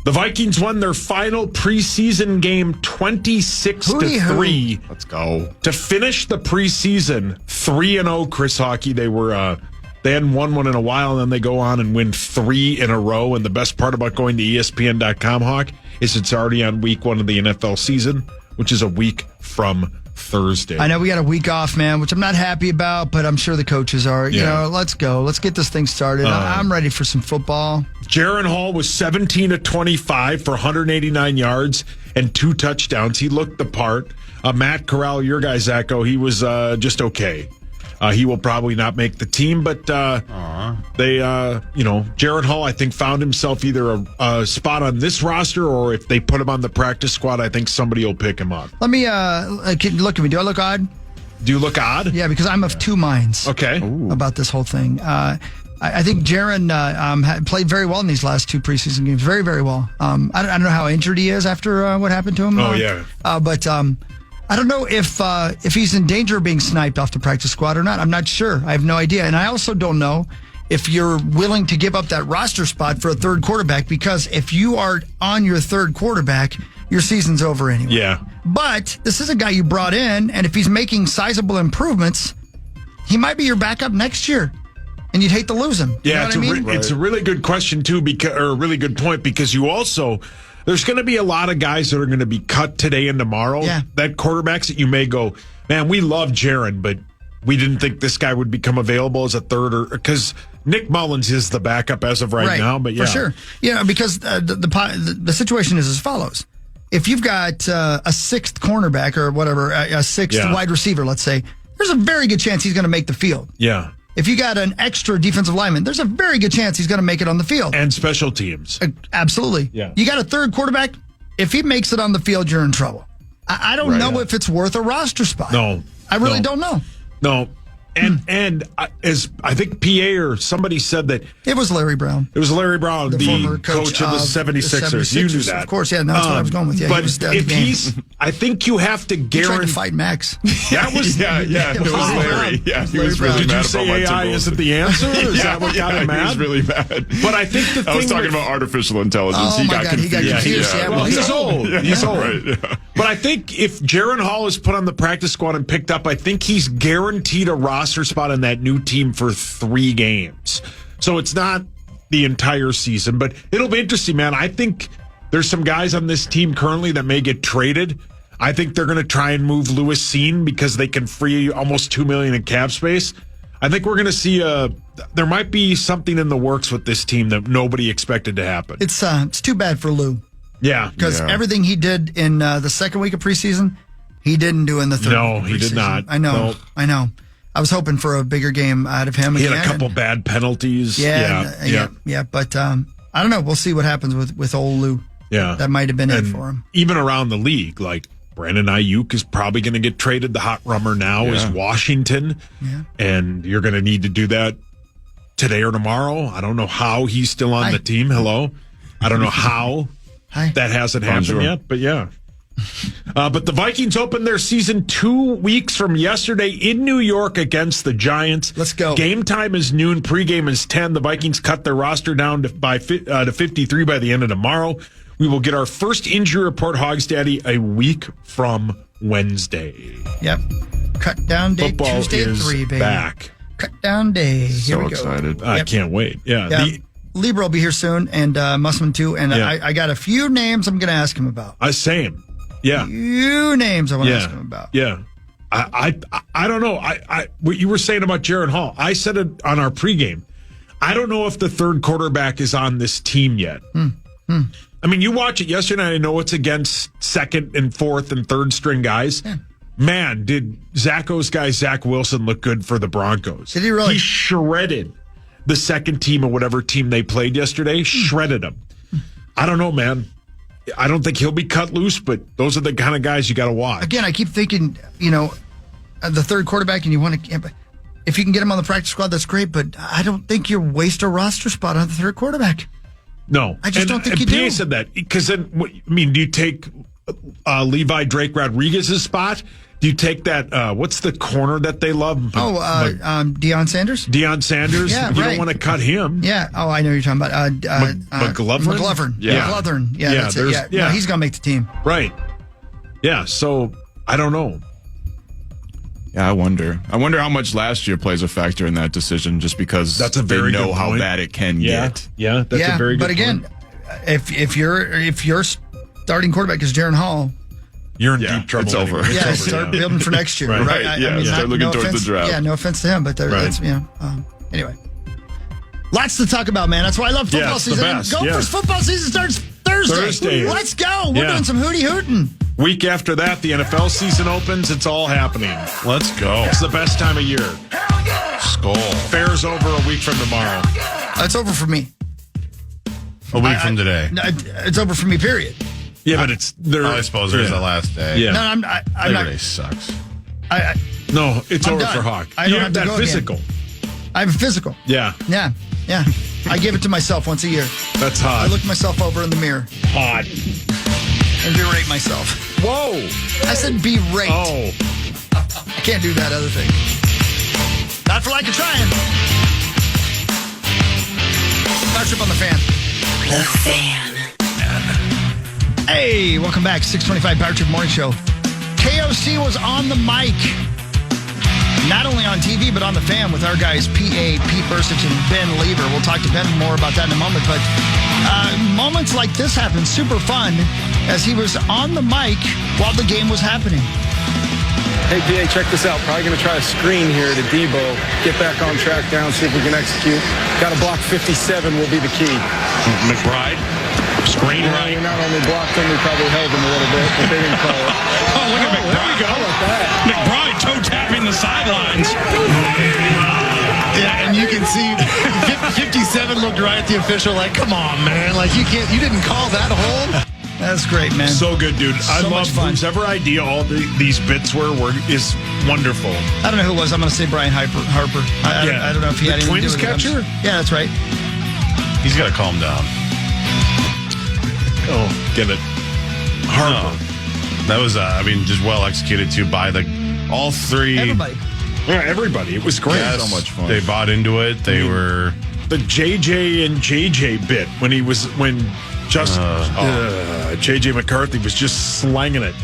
The Vikings won their final preseason game 26-3. Let's go. To finish the preseason 3-0, Chris Hockey. They hadn't won one in a while, and then they go on and win 3 in a row. And the best part about going to ESPN.com, Hawk, is it's already on week 1 of the NFL season, which is a week from Thursday. I know we got a week off, man, which I'm not happy about, but I'm sure the coaches are. Yeah. Let's go. Let's get this thing started. I'm ready for some football. Jaron Hall was 17-25 for 189 yards and 2 touchdowns. He looked the part. Matt Corral, your guy, Zacho, he was just okay. He will probably not make the team, but Jaron Hall, I think, found himself either a spot on this roster, or if they put him on the practice squad, I think somebody will pick him up. Let me look at me. Do I look odd? Do you look odd? Yeah, because I'm of 2 minds. Okay. About this whole thing. I think Jaron played very well in these last 2 preseason games. Very, very well. I don't know how injured he is after what happened to him. But I don't know if he's in danger of being sniped off the practice squad or not. I'm not sure. I have no idea. And I also don't know if you're willing to give up that roster spot for a third quarterback, because if you are on your third quarterback, your season's over anyway. Yeah. But this is a guy you brought in, and if he's making sizable improvements, he might be your backup next year, and you'd hate to lose him. You know what I mean? It's a really good question, too, or a really good point, because you also, there's going to be a lot of guys that are going to be cut today and tomorrow. Yeah. That quarterbacks that you may go, man, we love Jaron, but we didn't think this guy would become available as a third, because Nick Mullins is the backup as of right now. But yeah, for sure. Yeah, because the situation is as follows. If you've got a sixth cornerback or whatever, a sixth wide receiver, let's say, there's a very good chance he's going to make the field. Yeah. If you got an extra defensive lineman, there's a very good chance he's going to make it on the field. And special teams. Absolutely. Yeah. You got a third quarterback, if he makes it on the field, you're in trouble. I don't know if it's worth a roster spot. No. I really don't know. No. And as I think PA or somebody said that it was Larry Brown. It was Larry Brown, the former coach of the 76ers. You knew that. Of course, yeah. That's what I was going with. Yeah, but if I think you have to guarantee. He tried to fight Max. That was it was Larry. Yeah, he was really Did mad you say about AI isn't the answer? Or is that what got him mad? He was really mad. But I think the thing I was talking about artificial intelligence. Oh, he got confused. Yeah, well, he's old. He's old. Right, yeah. But I think if Jaron Hall is put on the practice squad and picked up, I think he's guaranteed a roster spot in that new team for 3 games. So it's not the entire season, but it'll be interesting, man. I think there's some guys on this team currently that may get traded. I think they're going to try and move Lewis Seen because they can free almost $2 million in cap space. I think we're going to see there might be something in the works with this team that nobody expected to happen. It's too bad for Lou. Yeah. Because everything he did in the second week of preseason, he didn't do in the third. No, he did not. I know. Nope. I know. I was hoping for a bigger game out of him. He had a couple bad penalties. Yeah. But I don't know. We'll see what happens with old Lou. Yeah. That might have been it for him. Even around the league, like Brandon Ayuk is probably going to get traded. The hot rumor now is Washington. Yeah. And you're going to need to do that today or tomorrow. I don't know how he's still on the team. Hello. I don't know how that hasn't happened yet, but yeah. But the Vikings opened their season 2 weeks from yesterday in New York against the Giants. Let's go. Game time is noon. Pregame is 10. The Vikings cut their roster down to 53 by the end of tomorrow. We will get our first injury report, Hogs Daddy, a week from Wednesday. Yep. Cut down day Football Tuesday at is 3, baby. back. Cut down day. Here we go. Excited. I can't wait. Yeah. Leber will be here soon, and Mussman too. And I got a few names I'm going to ask him about. Same. Yeah. Few names I want to ask him about. Yeah. I don't know. What you were saying about Jaron Hall, I said it on our pregame. I don't know if the third quarterback is on this team yet. I mean, you watch it yesterday, and I know it's against second and fourth and third string guys. Yeah. Man, did Zacho's guy, Zach Wilson, look good for the Broncos. Did he really? He shredded the second team or whatever team they played yesterday, shredded them. I don't know, man. I don't think he'll be cut loose, but those are the kind of guys you got to watch. Again, I keep thinking, the third quarterback, and you want to, if you can get him on the practice squad, that's great, but I don't think you waste a roster spot on the third quarterback. No. I just don't think you do. PA said that, because then, do you take Levi Drake Rodriguez's spot? Do you take that, what's the corner that they love? Deion Sanders? Deion Sanders? Yeah, you don't want to cut him. Yeah. Oh, I know you're talking about. McGlovern? McGlovern. Yeah. McGlovern. Yeah, that's it. Yeah. No, he's going to make the team. Right. Yeah, so I don't know. Yeah, I wonder how much last year plays a factor in that decision, just because that's a very they know good how point. bad it can get. Yeah, that's a very good but again, point. if your starting quarterback is Jaron Hall, you're in deep trouble. It's over. Anyway. Yeah, start building for next year. Right. Start looking towards the draft. Yeah, no offense to him, but anyway. Lots to talk about, man. That's why I love football season. Gophers football season starts Thursday. Let's go. We're doing some hootie hooting. Week after that, the NFL season opens. It's all happening. Let's go. It's the best time of year. Skull. Fair's over a week from tomorrow. It's over for me. A week from today. It's over for me, period. Yeah, but it's there. I suppose there's the last day. Yeah. No, I'm Labor not. Day sucks. No, it's over done. for Hawk. I don't you have have to that go physical. I have a physical. Yeah. Yeah. I give it to myself once a year. That's hot. I look myself over in the mirror. Hot. And berate myself. Whoa. I said berate. Oh. I can't do that other thing. Not for lack of trying. Power Trip on the Fan. The Fan. Hey, welcome back. 625 Power Trip Morning Show. KOC was on the mic. Not only on TV, but on the Fan with our guys, Pete Bursich and Ben Leber. We'll talk to Ben more about that in a moment. But moments like this happen, super fun, as he was on the mic while the game was happening. Hey, PA, check this out. Probably going to try a screen here to Debo. Get back on track down, see if we can execute. Got to block 57 will be the key. McBride. Screen right. We not only blocked him, we probably held him a little bit, but they didn't call it. Oh, look at McBride. There we go. How about that? McBride toe tapping the sidelines. Yeah, and you can see 57 looked right at the official like, come on, man. Like, you didn't call that hold. That's great, man. So good, dude. I So love much fun. whoever idea all these bits is wonderful. I don't know who it was. I'm going to say Brian Harper. I don't know if he had anything to do with it. Twins catcher? Yeah, that's right. He's got to calm down. Oh, get it. Harper. No. That was, just well executed too by all three. Everybody. Yeah, everybody. It was great. Yes, so much fun. They bought into it. They were the JJ and JJ bit when JJ McCarthy was just slanging it,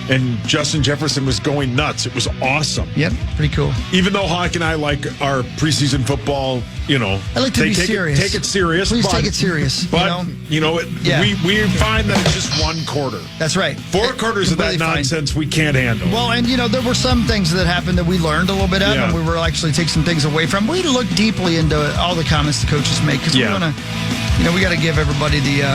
and Justin Jefferson was going nuts. It was awesome. Yep, pretty cool. Even though Hawk and I like our preseason football, I like to be serious. Take it serious. Please take it serious. But we find that it's just one quarter. That's right. 4 quarters of that nonsense we can't handle. Well, and there were some things that happened that we learned a little bit of, and we were actually take some things away from. We look deeply into all the comments the coaches make because we want to, we got to give everybody the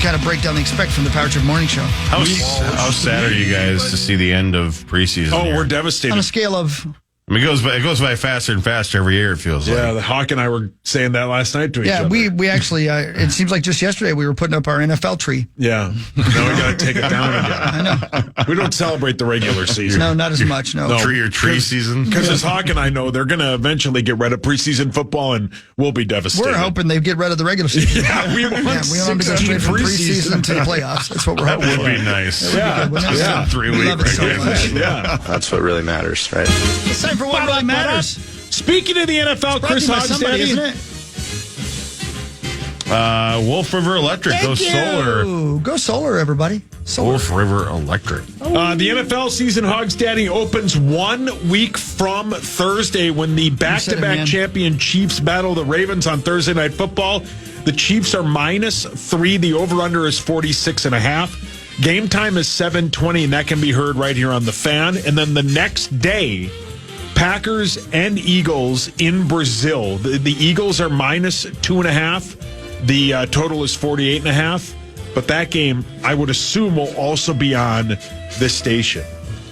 kind of breakdown they expect from the Power Trip Morning Show. How sad are you guys to see the end of preseason? Oh, here? we're devastated. On a scale of... it goes by faster and faster every year, it feels like. Yeah, the Hawk and I were saying that last night to each other. Yeah, we actually, it seems like just yesterday we were putting up our NFL tree. Yeah. Now we got to take it down again. I know. We don't celebrate the regular season. No, not as much, no. Tree season? Because as Hawk and I know, they're going to eventually get rid of preseason football and we'll be devastated. We're hoping they get rid of the regular season. Yeah, we want to go straight from preseason to the playoffs. That's what we're hoping That for. would be nice. That would be good, wouldn't it? 3 weeks. Love it so much. Yeah. That's what really matters, right? It's time for What Really Matters. Speaking of the NFL, Chris somebody, isn't it? Wolf River Electric. Thank Go you. solar. Go solar, everybody. Solar. Wolf River Electric. The NFL season, Hogs Daddy, opens 1 week from Thursday when the back-to-back champion Chiefs battle the Ravens on Thursday Night Football. The Chiefs are -3. The over-under is 46.5. Game time is 7:20, and that can be heard right here on the Fan. And then the next day, Packers and Eagles in Brazil. The Eagles are -2.5. The total is 48.5. But that game, I would assume, will also be on this station.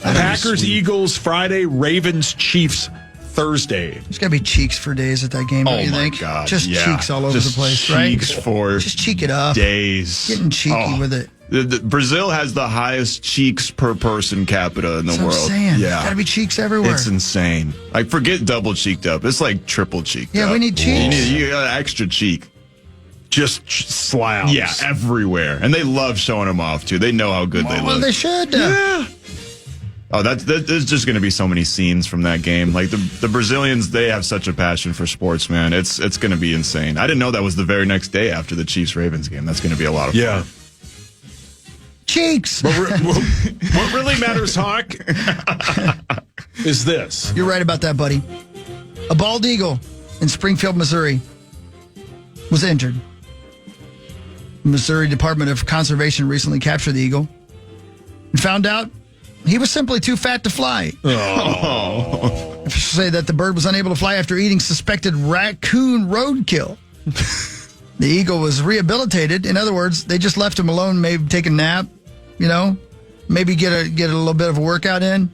Packers, Eagles Friday, Ravens, Chiefs Thursday. There's got to be cheeks for days at that game, don't you think? God, just cheeks all over the place, right? Cheeks for just cheek it up. Days. Getting cheeky with it. Brazil has the highest cheeks per person capita in the world. That's what I'm saying. Yeah. Got to be cheeks everywhere. It's insane. Like, forget double cheeked up. It's like triple cheeked up. Yeah, we need cheeks. You got extra cheek. Just slabs. Yeah, everywhere. And they love showing them off, too. They know how good they look. Well, they should. Yeah. Oh, there's just going to be so many scenes from that game. Like, the Brazilians, they have such a passion for sports, man. It's going to be insane. I didn't know that was the very next day after the Chiefs-Ravens game. That's going to be a lot of fun. Yeah. Cheeks. But what really matters, Hawk, is this. You're right about that, buddy. A bald eagle in Springfield, Missouri was injured. The Missouri Department of Conservation recently captured the eagle and found out he was simply too fat to fly. Oh. Officials say that the bird was unable to fly after eating suspected raccoon roadkill. The eagle was rehabilitated. In other words, they just left him alone, maybe take a nap, maybe get a little bit of a workout in,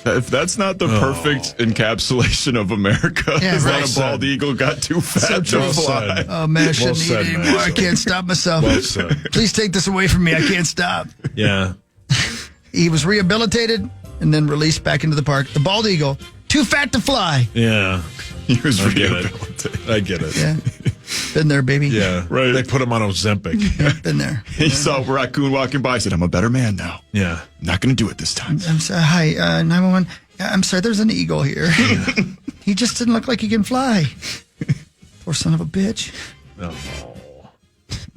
If that's not the perfect encapsulation of America, is that a bald eagle got too fat to fly? Oh, man, I shouldn't eat anymore. I can't stop myself. Please take this away from me. I can't stop. Yeah. He was rehabilitated and then released back into the park. The bald eagle, too fat to fly. Yeah. He was rehabilitated. I get it. Yeah. Been there, baby. Yeah. Right. They put him on Ozempic. Been there. He saw a raccoon walking by. Said, "I'm a better man now. Yeah. I'm not going to do it this time." I'm sorry. Hi, 911. I'm sorry. There's an eagle here. He just didn't look like he can fly. Poor son of a bitch. No.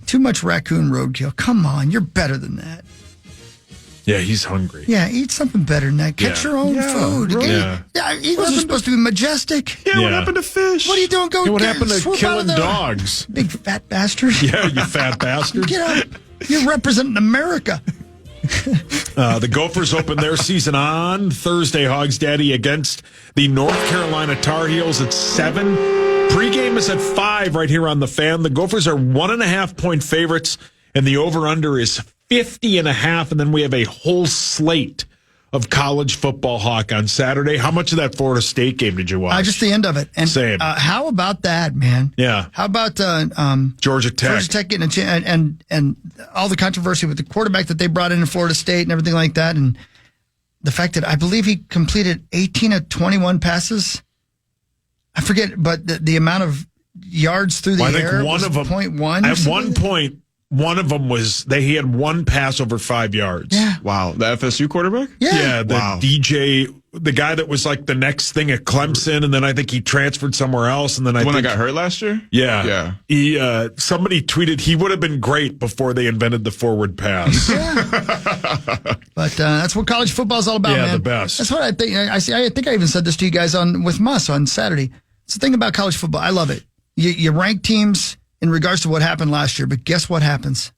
Too much raccoon roadkill. Come on, you're better than that. Yeah, he's hungry. Yeah, eat something better than that. Get your own food. Right. Yeah, eagles are supposed to be majestic. Yeah, what happened to fish? What are you doing? What happened to killing dogs? Big fat bastard. Yeah, you fat bastard. Get out. You're representing America. The Gophers open their season on Thursday, Hogs Daddy, against the North Carolina Tar Heels at 7. Pregame is at 5 right here on the Fan. The Gophers are 1.5-point favorites, and the over-under is 50.5. And then we have a whole slate of college football, Hawk, on Saturday. How much of that Florida State game did you watch? Just the end of it. And same. How about that, man? Yeah. How about Georgia Tech? Georgia Tech getting a chance, and all the controversy with the quarterback that they brought in Florida State and everything like that, and the fact that I believe he completed 18 of 21 passes. I forget, but the amount of yards through the air, I think one of them, 0.1. At one point, one of them was he had one pass over 5 yards. Yeah. Wow. The FSU quarterback? Yeah. DJ, the guy that was like the next thing at Clemson, and then I think he transferred somewhere else. And then the one that got hurt last year? Yeah. Yeah. He, somebody tweeted he would have been great before they invented the forward pass. But that's what college football is all about, man. Yeah, the best. That's what I think. I think I even said this to you guys with Muss on Saturday. It's the thing about college football. I love it. You rank teams in regards to what happened last year, but guess what happens?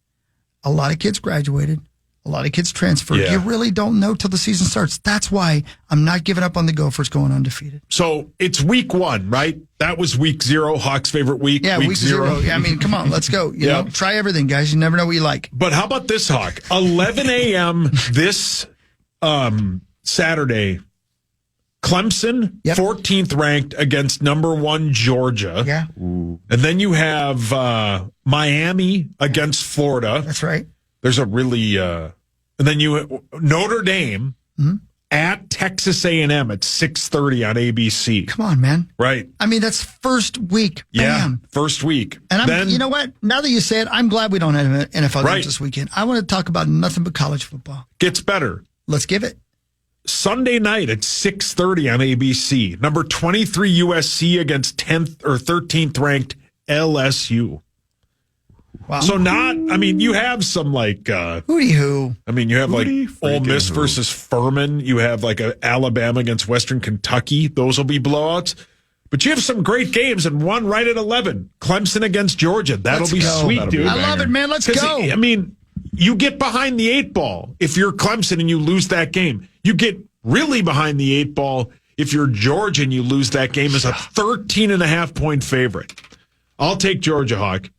A lot of kids graduated. A lot of kids transferred. Yeah. You really don't know till the season starts. That's why I'm not giving up on the Gophers going undefeated. So it's week 1, right? That was week 0, Hawks' favorite week. Yeah, week 0. Yeah, I mean, come on, let's go. You know, try everything, guys. You never know what you like. But how about this, Hawk? 11 a.m. this Saturday, Clemson, 14th ranked against number 1 Georgia. Yeah. Ooh. And then you have Miami against Florida. That's right. There's a really, and then Notre Dame at Texas A&M at 6:30 on ABC. Come on, man. Right. I mean, that's first week. Bam. Yeah, first week. And you know what? Now that you say it, I'm glad we don't have NFL games this weekend. I want to talk about nothing but college football. Gets better. Let's give it. Sunday night at 6:30 on ABC. Number 23 USC against 10th or 13th ranked LSU. Wow. So you have some like hooty-hoo. I mean, you have like Ole Miss versus Furman. You have like Alabama against Western Kentucky. Those will be blowouts. But you have some great games, and one right at 11. Clemson against Georgia. That'll be sweet, dude. I love it, man. Let's go. I mean, you get behind the 8 ball if you're Clemson and you lose that game. You get really behind the 8 ball if you're Georgia and you lose that game as a 13.5-point favorite. I'll take Georgia, Hawk.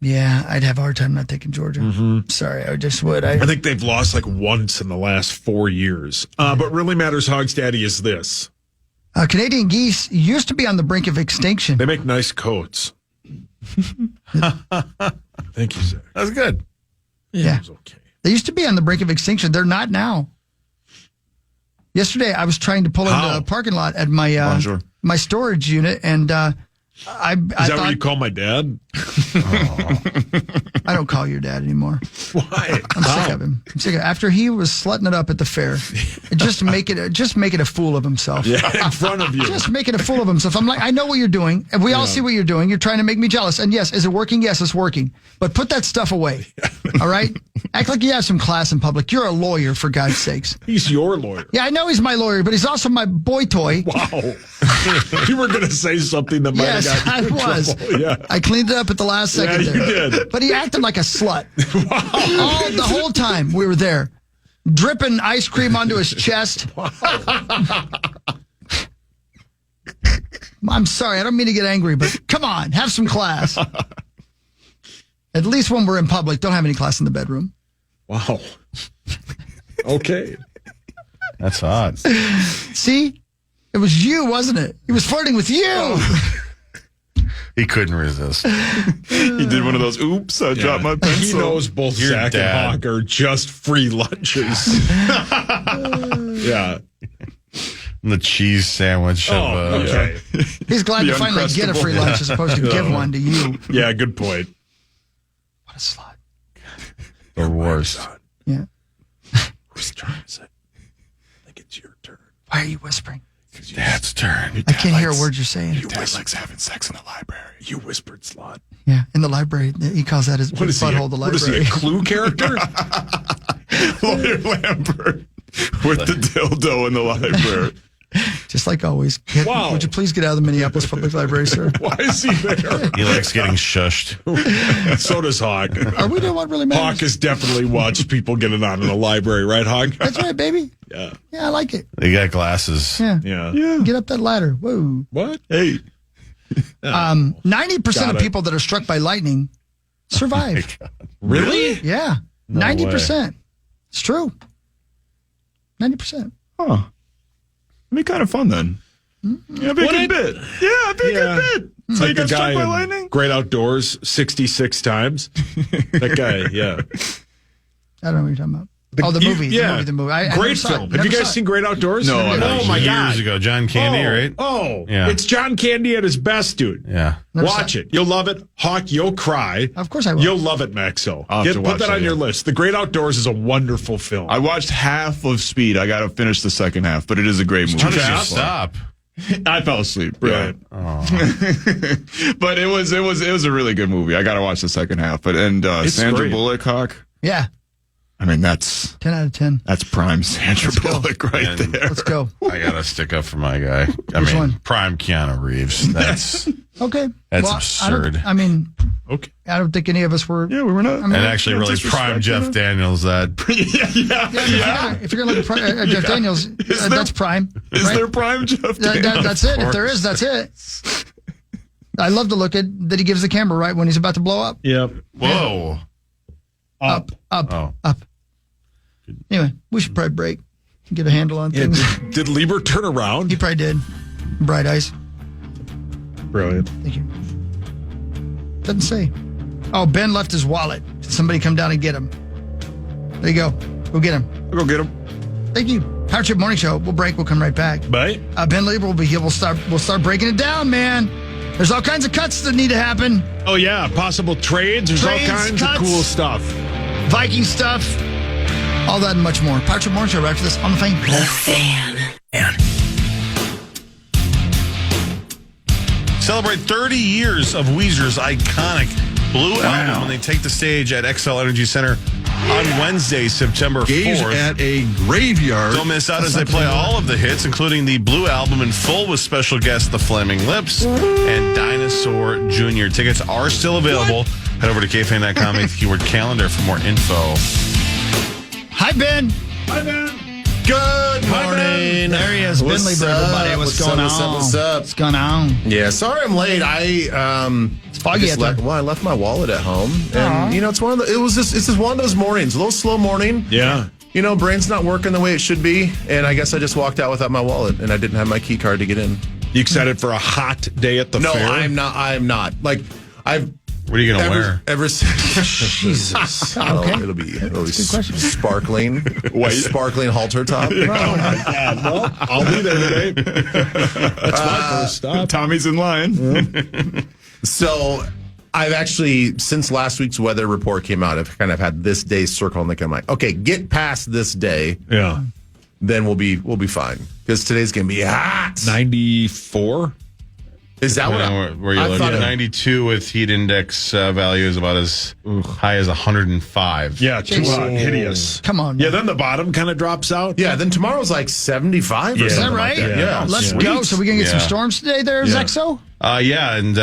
Yeah, I'd have a hard time not taking Georgia. Mm-hmm. Sorry, I just would. I think they've lost like once in the last 4 years. But really matters, Hogs Daddy, is this. Canadian geese used to be on the brink of extinction. They make nice coats. Thank you, Zach. That's good. Yeah. It was okay. They used to be on the brink of extinction. They're not now. Yesterday, I was trying to pull into a parking lot at my my storage unit, and I Is that what you call my dad? I don't call your dad anymore. Why? I'm sick of him. After he was slutting it up at the fair, just making a fool of himself. Yeah, in front of you. Just making a fool of himself. I'm like, I know what you're doing, and we all see what you're doing. You're trying to make me jealous. And yes, is it working? Yes, it's working. But put that stuff away. All right? Act like you have some class in public. You're a lawyer, for God's sakes. He's your lawyer. Yeah, I know he's my lawyer, but he's also my boy toy. Wow. You were going to say something that might have gotten you in was. trouble. Yeah. I cleaned it up at the last second there. You did. But he acted like a slut. Wow. The whole time we were there. Dripping ice cream onto his chest. I'm sorry, I don't mean to get angry, but come on, have some class. At least when we're in public, don't have any class in the bedroom. Wow. Okay. That's hot. See? It was you, wasn't it? He was flirting with you. He couldn't resist. He did one of those, oops, I dropped my pencil. He knows both Your Zach dad. and Hawk are just free lunches. Yeah. The cheese sandwich of okay. He's glad to finally get a free lunch as opposed to give one to you. Yeah, good point. What a slut. the worst. Yeah. Whose turn is it? I think it's your turn. Why are you whispering? Dad's turn. I can't hear a word you're saying. Your dad likes having sex in the library. You whispered slut. Yeah, in the library. He calls that his butthole, the library. What is he, a Clue character? Lawyer Lambert with the dildo in the library. Just like always. Wow. Would you please get out of the Minneapolis Public Library, sir? Why is he there? He likes getting shushed. So does Hawk. Are we doing what really matters? Hawk has definitely watched people get it on in the library, right, Hawk? That's right, baby. Yeah. Yeah, I like it. They got glasses. Yeah. Get up that ladder. Whoa. What? Hey. 90% of people that are struck by lightning survive. Really? Yeah. No 90%. It's true. 90%. Huh. It'd be kind of fun then. Yeah, be a good bit. Yeah, be a good bit. It's So like you got the guy struck by in lightning? Great Outdoors 66 times. That guy, yeah. I don't know what you're talking about. The movie. Yeah. The movie. I Great never saw it. film. Have Never you guys saw it. seen Great Outdoors? No, I Oh, my God. Years ago, John Candy, right? Oh, Yeah. It's John Candy at his best, dude. Yeah. Never Watch saw it. You'll love it. Hawk, you'll cry. Of course I will. You'll love it, Maxo. I'll have to Put watch that that, on your yeah. list. The Great Outdoors is a wonderful film. I watched half of Speed. I got to finish the second half, but it is a great movie. How did you fast. stop? I fell asleep. Right. But it was a really good movie. I got to watch the second half. But It's Sandra great. Bullock, Hawk. Yeah. I mean, that's 10 out of 10. prime Sandra Bullock right And- there. Let's go. I gotta stick up for my guy. Which one? Prime Keanu Reeves. That's Okay. That's I absurd. Okay. don't think any of us were. Yeah, we were not. and actually really prime Jeff Daniels. That If you're going to look at Jeff Daniels, that's prime. Is right? there prime Jeff Daniels? That's it. If there is, that's it. I love the look that he gives the camera right when he's about to blow up. Yep. whoa. Up. Oh. Anyway, we should probably break and get a handle on Yeah, things. did Leber turn around? He probably did. Bright eyes. Brilliant. Thank you. Doesn't say. Oh, Ben left his wallet. Did somebody come down and get him? There you go. Go get him. I'll go get him. Thank you. Power Trip Morning Show. We'll break. We'll come right back. Bye. Ben Leber will be here. We'll start breaking it down, man. There's all kinds of cuts that need to happen. Oh, yeah. Possible trades. There's Trades, all kinds cuts. of cool stuff. Viking stuff. All that and much more. Power Trip Morning Show right after this on the Fan. The Fan. Celebrate 30 years of Weezer's iconic Blue album when they take the stage at XL Energy Center on Wednesday, September 4th. Gaze at a graveyard. Don't miss out as they play all of the hits, including the Blue album in full with special guests The Flaming Lips and Dinosaur Jr. Tickets are still available. Head over to KFAN.com and the keyword calendar for more info. Hi, Ben. Hi, Ben. Good morning. There he is. Ben Leber, everybody. What's going on? What's up? What's going on? Yeah, sorry I'm late. It's foggy out there. I left my wallet at home, and it's one of the. It's just one of those mornings, a little slow morning. Yeah. Brain's not working the way it should be, and I guess I just walked out without my wallet, and I didn't have my key card to get in. You excited for a hot day at the fair? No, I'm not. I'm not. Like I've. What are you going to wear? Ever since Jesus, Okay. It'll be Good question. sparkling, white sparkling halter top. Oh, my God. Well, I'll be there today. That's my first stop. Tommy's in line. So I've actually, since last week's weather report came out, I've kind of had this day circled, and I'm like, okay, get past this day. Yeah. Then we'll be fine because today's gonna be hot. 94. Is that what where you looking? 92 with heat index value is about as high as 105. Yeah, too hot. Hideous. Come on. Yeah, then the bottom kind of drops out. Yeah, then tomorrow's like 75 or Yeah. Is that something right? like that. Yeah. Let's go. So we can get some Yeah. storms today there, Zexo? Yeah, and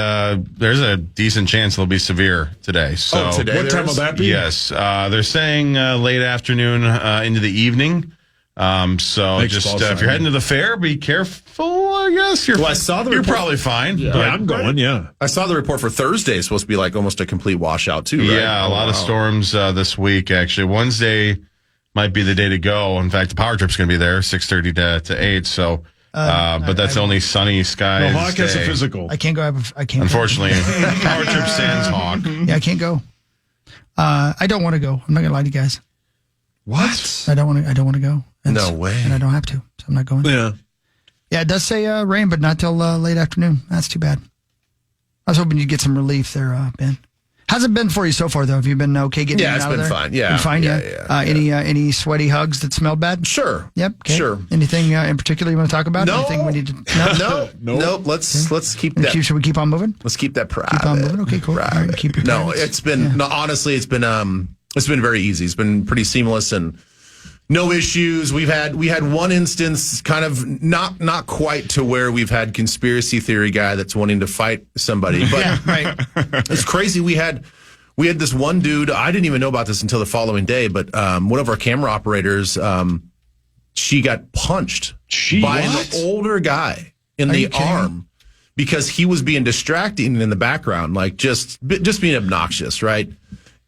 there's a decent chance it'll be severe today. So today What time will that be? Yes, they're saying late afternoon into the evening. So Makes just balls if you're out. heading to the fair, be careful. I guess Well, I saw the you're report. probably fine. Yeah, I'm going, yeah. I saw the report for Thursday. It's supposed to be like almost a complete washout too, right? Yeah, a lot of storms this week. Actually, Wednesday might be the day to go. In fact, the power trip's going to be there 6:30 to 8. So, but that's only sunny skies. No, Hawk has a day. physical. I can't go. I can't. Unfortunately, power trip sans Hawk. Yeah, I can't go. I don't want to go. I'm not gonna lie to you guys. What? I don't want to go. No way. And I don't have to, so I'm not going. Yeah. Yeah, it does say rain, but not till late afternoon. That's too bad. I was hoping you'd get some relief there, Ben. How's it been for you so far, though? Have you been okay getting in and out of there? Yeah, it's been fine. Yeah. Been fine, yeah. Any sweaty hugs that smelled bad? Sure. Yep. Okay. Sure. Anything in particular you want to talk about? No. Anything we need to... No. Let's keep that. Should we keep on moving? Let's keep that private. Keep on moving? Okay, cool. All right, keep it No, private. it's been, honestly, it's been very easy. It's been pretty seamless and no issues. We had one instance, kind of not quite to where we've had conspiracy theory guy that's wanting to fight somebody, but right. It's crazy. We had this one dude. I didn't even know about this until the following day, but one of our camera operators, she got punched by an older guy in the arm because he was being distracting in the background, like just being obnoxious, right?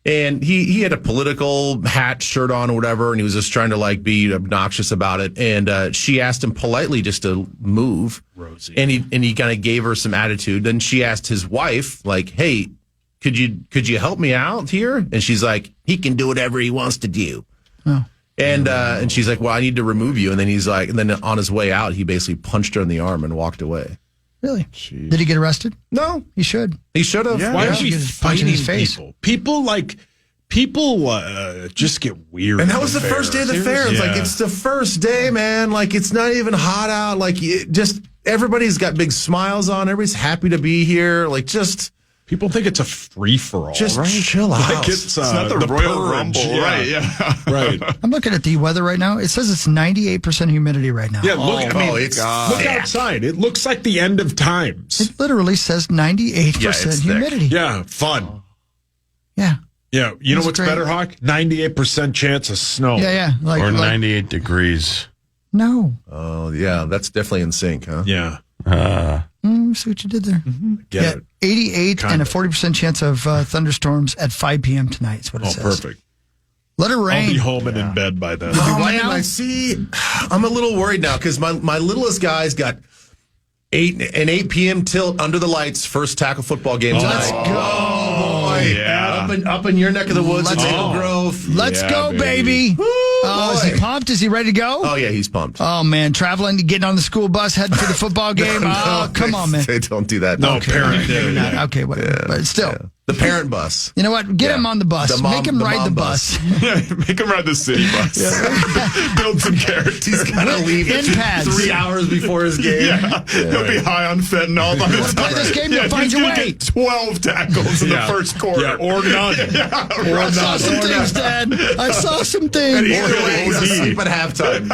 And he had a political hat, shirt on, or whatever, and he was just trying to like be obnoxious about it. And she asked him politely just to move, Rosie. And he kind of gave her some attitude. Then she asked his wife, like, "Hey, could you help me out here?" And she's like, "He can do whatever he wants to do." Oh. And she's like, "Well, I need to remove you." And then he's like, and then on his way out, he basically punched her in the arm and walked away. Really? Jeez. Did he get arrested? No, he should. He should have. Yeah. Why are we fighting people? People just get weird. And that was the first day of the fair. It's like, it's the first day, man. Like, it's not even hot out. Like, everybody's got big smiles on. Everybody's happy to be here. Like, just people think it's a free for all. Just chill out. Like it's not the Royal purge. Rumble, right? Yeah, right. I'm looking at the weather right now. It says it's 98% humidity right now. Yeah, look. Look outside. It looks like the end of times. It literally says 98% humidity. Yeah, fun. Yeah. Yeah, you know That's what's great. better, Hawk? 98% chance of snow. Yeah. Or 98 degrees. No. Oh, yeah, that's definitely in sync, huh? Yeah. See what you did there. Get it. 88 and a 40% chance of thunderstorms at 5 p.m. tonight is what it says. Perfect. Let it rain. I'll be home and in bed by then. Oh, man, I see. I'm a little worried now because my littlest guy's got an 8 p.m. tilt under the lights, first tackle football game tonight. Let's go, boy. Yeah. Up in your neck of the woods in Maple Grove. Let's go, baby. Is he pumped? Is he ready to go? Oh, yeah, he's pumped. Oh, man. Traveling, getting on the school bus, heading for the football game. Come on, man. They don't do that. No, parent. Maybe not. Okay, whatever. Yeah, but still. Yeah. The parent bus. You know what? Get him on the bus. Make him ride the bus. Make him ride the city bus. Build some characters. He's got to leave in pads. 3 hours before his game. He'll be high on fentanyl by the time. Play this game, you'll find your way. Get 12 tackles in the first quarter. Yeah, or none. I saw some things, Dad. I saw some things. Either way, he's asleep at halftime.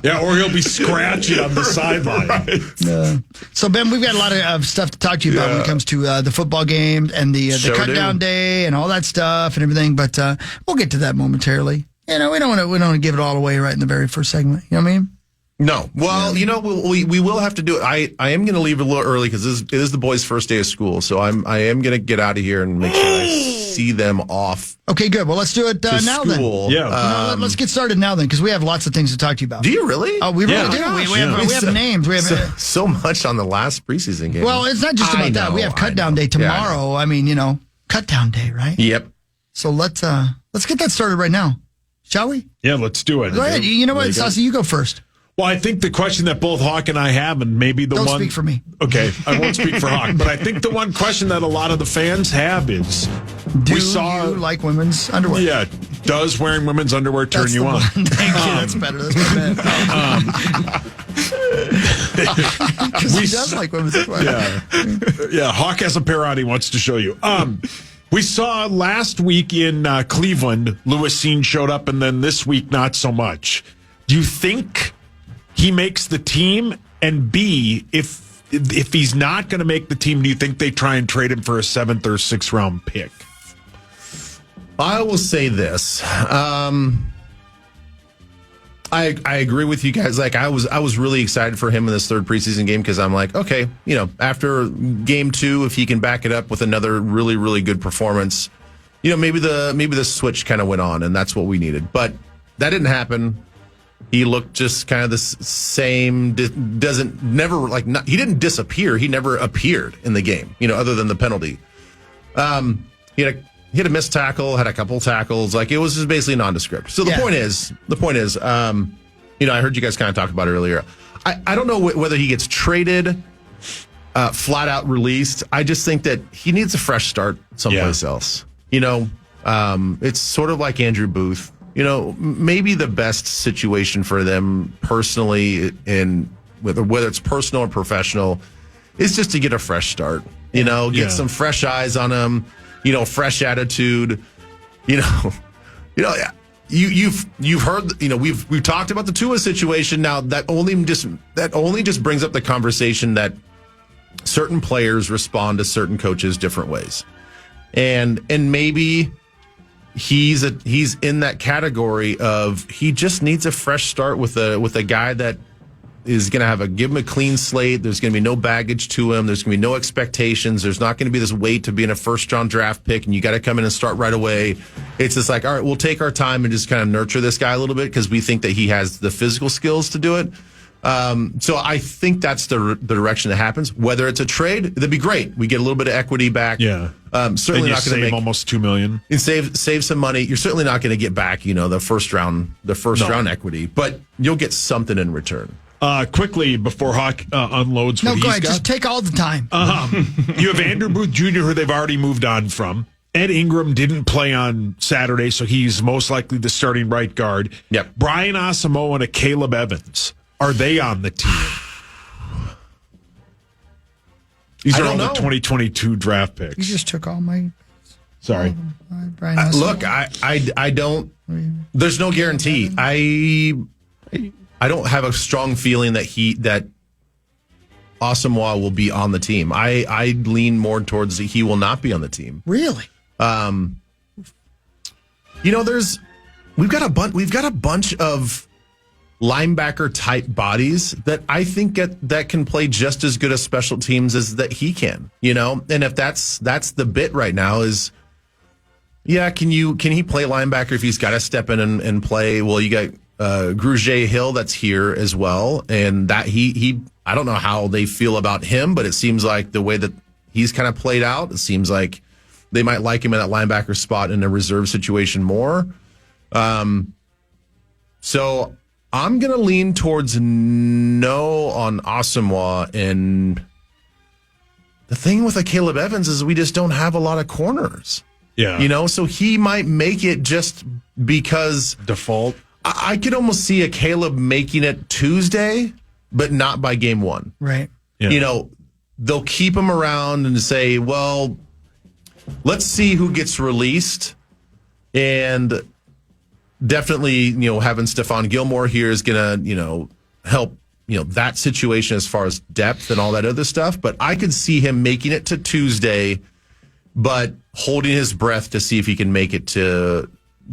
Yeah, or he'll be scratching on the sideline. Right. So, Ben, we've got a lot of stuff to talk to you about when it comes to the football game and the cut down day and all that stuff and everything. But we'll get to that momentarily. You know, we don't want to give it all away right in the very first segment. You know what I mean? No. Well, you know, we will have to do it. I am going to leave a little early because it is the boys' first day of school. So I am going to get out of here and make sure I see them off. Okay, good. Well, let's do it now school. then. Yeah. Let's get started now then because we have lots of things to talk to you about. Do you really? Oh, we really do. We have names. We have so much on the last preseason game. Well, it's not just about that. We have cut down day tomorrow. Yeah, I mean, you know, cut down day, right? Yep. So let's get that started right now, shall we? Yeah, let's do it. Go ahead. You know what, Saucy, you go first. Well, I think the question that both Hawk and I have, and maybe the Don't one... speak for me. Okay, I won't speak for Hawk, but I think the one question that a lot of the fans have is... Do you like women's underwear? Yeah. Does wearing women's underwear turn you on? Thank you. That's better. Because he does like women's underwear. Yeah, Hawk has a pair on he wants to show you. We saw last week in Cleveland, Lewis Seen showed up, and then this week, not so much. Do you think he makes the team? And B, if he's not going to make the team, do you think they try and trade him for a 7th or 6th round pick? I will say this. I agree with you guys. Like I was really excited for him in this third preseason game because I'm like, okay, you know, after game 2, if he can back it up with another really, really good performance, you know, maybe the switch kind of went on, and that's what we needed. But that didn't happen. He looked just kind of the same. He didn't disappear. He never appeared in the game, you know, other than the penalty. He had a missed tackle, had a couple tackles. Like, it was just basically nondescript. So the point is, you know, I heard you guys kind of talk about it earlier. I don't know whether he gets traded flat out released. I just think that he needs a fresh start someplace else. It's sort of like Andrew Booth. Maybe the best situation for them personally, and whether it's personal or professional, is just to get a fresh start. Get some fresh eyes on him. Fresh attitude. You've heard. We've talked about the Tua situation. Now that only just brings up the conversation that certain players respond to certain coaches different ways, and maybe he's in that category of he just needs a fresh start with a guy that is going to give him a clean slate. There's going to be no baggage to him. There's going to be no expectations. There's not going to be this weight to being a first-round draft pick, and you got to come in and start right away. It's just like, all right, we'll take our time and just kind of nurture this guy a little bit because we think that he has the physical skills to do it. So I think that's the direction that happens. Whether it's a trade, that'd be great. We get a little bit of equity back. Yeah. Certainly not going to make almost $2 million. And save some money. You're certainly not going to get back, the first round equity, but you'll get something in return. Quickly before Hawk unloads what he's got. No, go ahead. Just take all the time. You have Andrew Booth Jr., who they've already moved on from. Ed Ingram didn't play on Saturday, so he's most likely the starting right guard. Yep. Bryan Asamoah and a Caleb Evans. Are they on the team? These are all the 2022 draft picks. You just took all my... Sorry. Bryan Look, I don't... There's no guarantee. I don't have a strong feeling that Asamoah will be on the team. I lean more towards he will not be on the team. Really? We've got a bunch of linebacker type bodies that I think that can play just as good as special teams as that he can. And if that's the bit right now is, can he play linebacker if he's got to step in and play? Well, you got Grugier Hill that's here as well, and that he I don't know how they feel about him, but it seems like the way that he's kind of played out, it seems like they might like him in that linebacker spot in a reserve situation more. So I'm gonna lean towards no on Asamoah, and the thing with Caleb Evans is we just don't have a lot of corners. Yeah, so he might make it just because default. I could almost see a Caleb making it Tuesday, but not by game one. Right. Yeah. They'll keep him around and say, well, let's see who gets released. And definitely, having Stephon Gilmore here is going to, help, that situation as far as depth and all that other stuff. But I could see him making it to Tuesday, but holding his breath to see if he can make it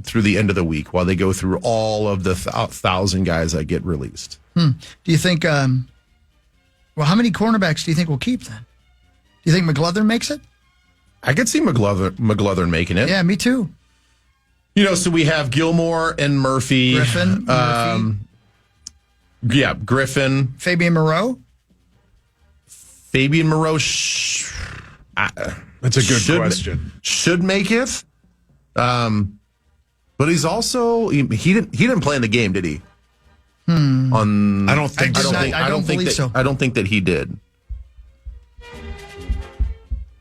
through the end of the week while they go through all of the 1,000 guys that get released. Do you think, how many cornerbacks do you think we'll keep then? Do you think McGlothern makes it? I could see McGlothern making it. Yeah, me too. So we have Gilmore and Murphy. Griffin. Griffin. Fabian Moreau. That's a good question. Should make it. But he's also he didn't play in the game, did he? I don't think so. I don't believe so. I don't think that he did.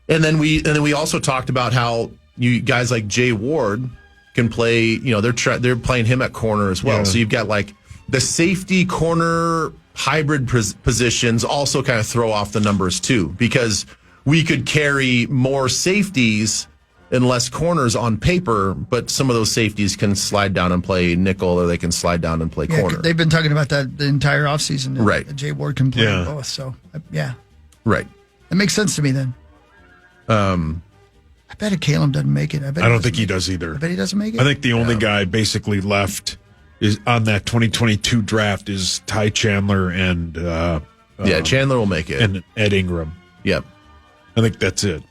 And then we also talked about how you guys like Jay Ward can play. They're playing him at corner as well. Yeah. So you've got like the safety corner hybrid positions also kind of throw off the numbers too, because we could carry more safeties and less corners on paper, but some of those safeties can slide down and play nickel, or they can slide down and play corner. They've been talking about that the entire offseason. Right. Jay Ward can play both. So, Right. That makes sense to me then. I bet Caleb doesn't make it. I don't think he does either. I bet he doesn't make it. I think the only guy basically left is on that 2022 draft is Ty Chandler and Chandler will make it, and Ed Ingram. Yep. I think that's it.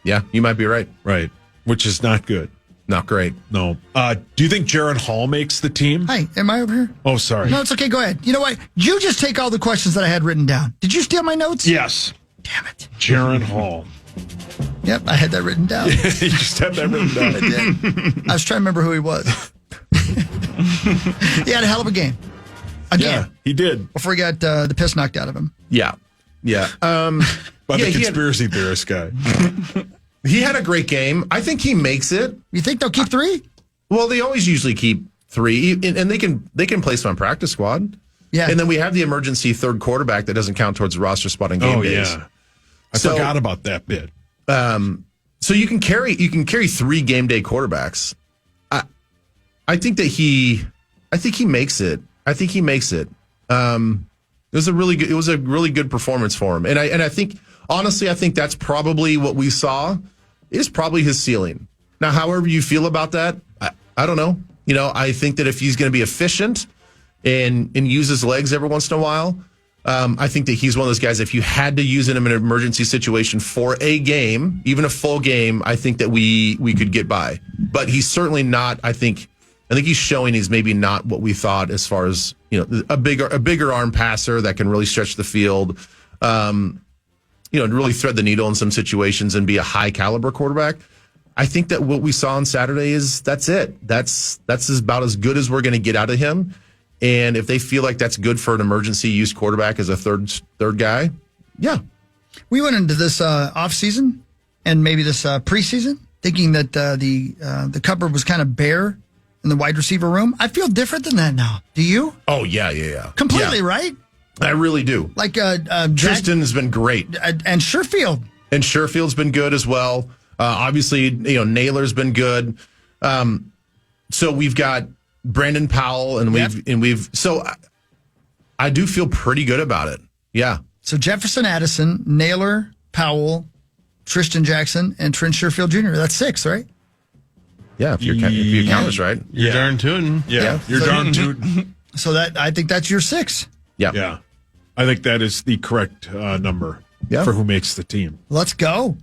Yeah, you might be right. Right. Which is not good. Not great. No. Do you think Jaron Hall makes the team? Hi, am I over here? Oh, sorry. No, it's okay. Go ahead. You know what? You just take all the questions that I had written down. Did you steal my notes? Yes. Damn it. Jaron Hall. Yep, I had that written down. You just had that written down. I did. I was trying to remember who he was. He had a hell of a game. Again. Yeah, he did. Before he got the piss knocked out of him. Yeah. Yeah. By the conspiracy theorist guy. He had a great game. I think he makes it. You think they'll keep 3? Well, they always usually keep 3, and they can place him on practice squad. Yeah. And then we have the emergency third quarterback that doesn't count towards the roster spot on game days. Yeah. I forgot about that bit. So you can carry 3 game day quarterbacks. I think he makes it. It was a really good performance for him. And I think honestly, I think that's probably what we saw is probably his ceiling. Now, however you feel about that, I don't know. I think that if he's going to be efficient and use his legs every once in a while, I think that he's one of those guys, if you had to use him in an emergency situation for a game, even a full game, I think that we could get by. But he's certainly not, I think he's showing he's maybe not what we thought as far as, a bigger arm passer that can really stretch the field, really thread the needle in some situations and be a high caliber quarterback. I think that what we saw on Saturday that's it. That's about as good as we're going to get out of him. And if they feel like that's good for an emergency use quarterback as a third guy, yeah. We went into this off season and maybe this preseason thinking that the cupboard was kind of bare in the wide receiver room. I feel different than that now. Do you? Oh yeah. Completely, right? I really do. Like Tristan has been great, and Sherfield. And Sherfield's been good as well. Obviously, Naylor's been good. So we've got Brandon Powell, and so I do feel pretty good about it. Yeah. So Jefferson Addison, Naylor, Powell, Tristan Jackson, and Trent Sherfield Jr. That's 6, right? Yeah, if your count is right. You're darn tootin'. Yeah, you're darn tootin'. So I think that's your 6. Yeah. Yeah. I think that is the correct number for who makes the team. Let's go.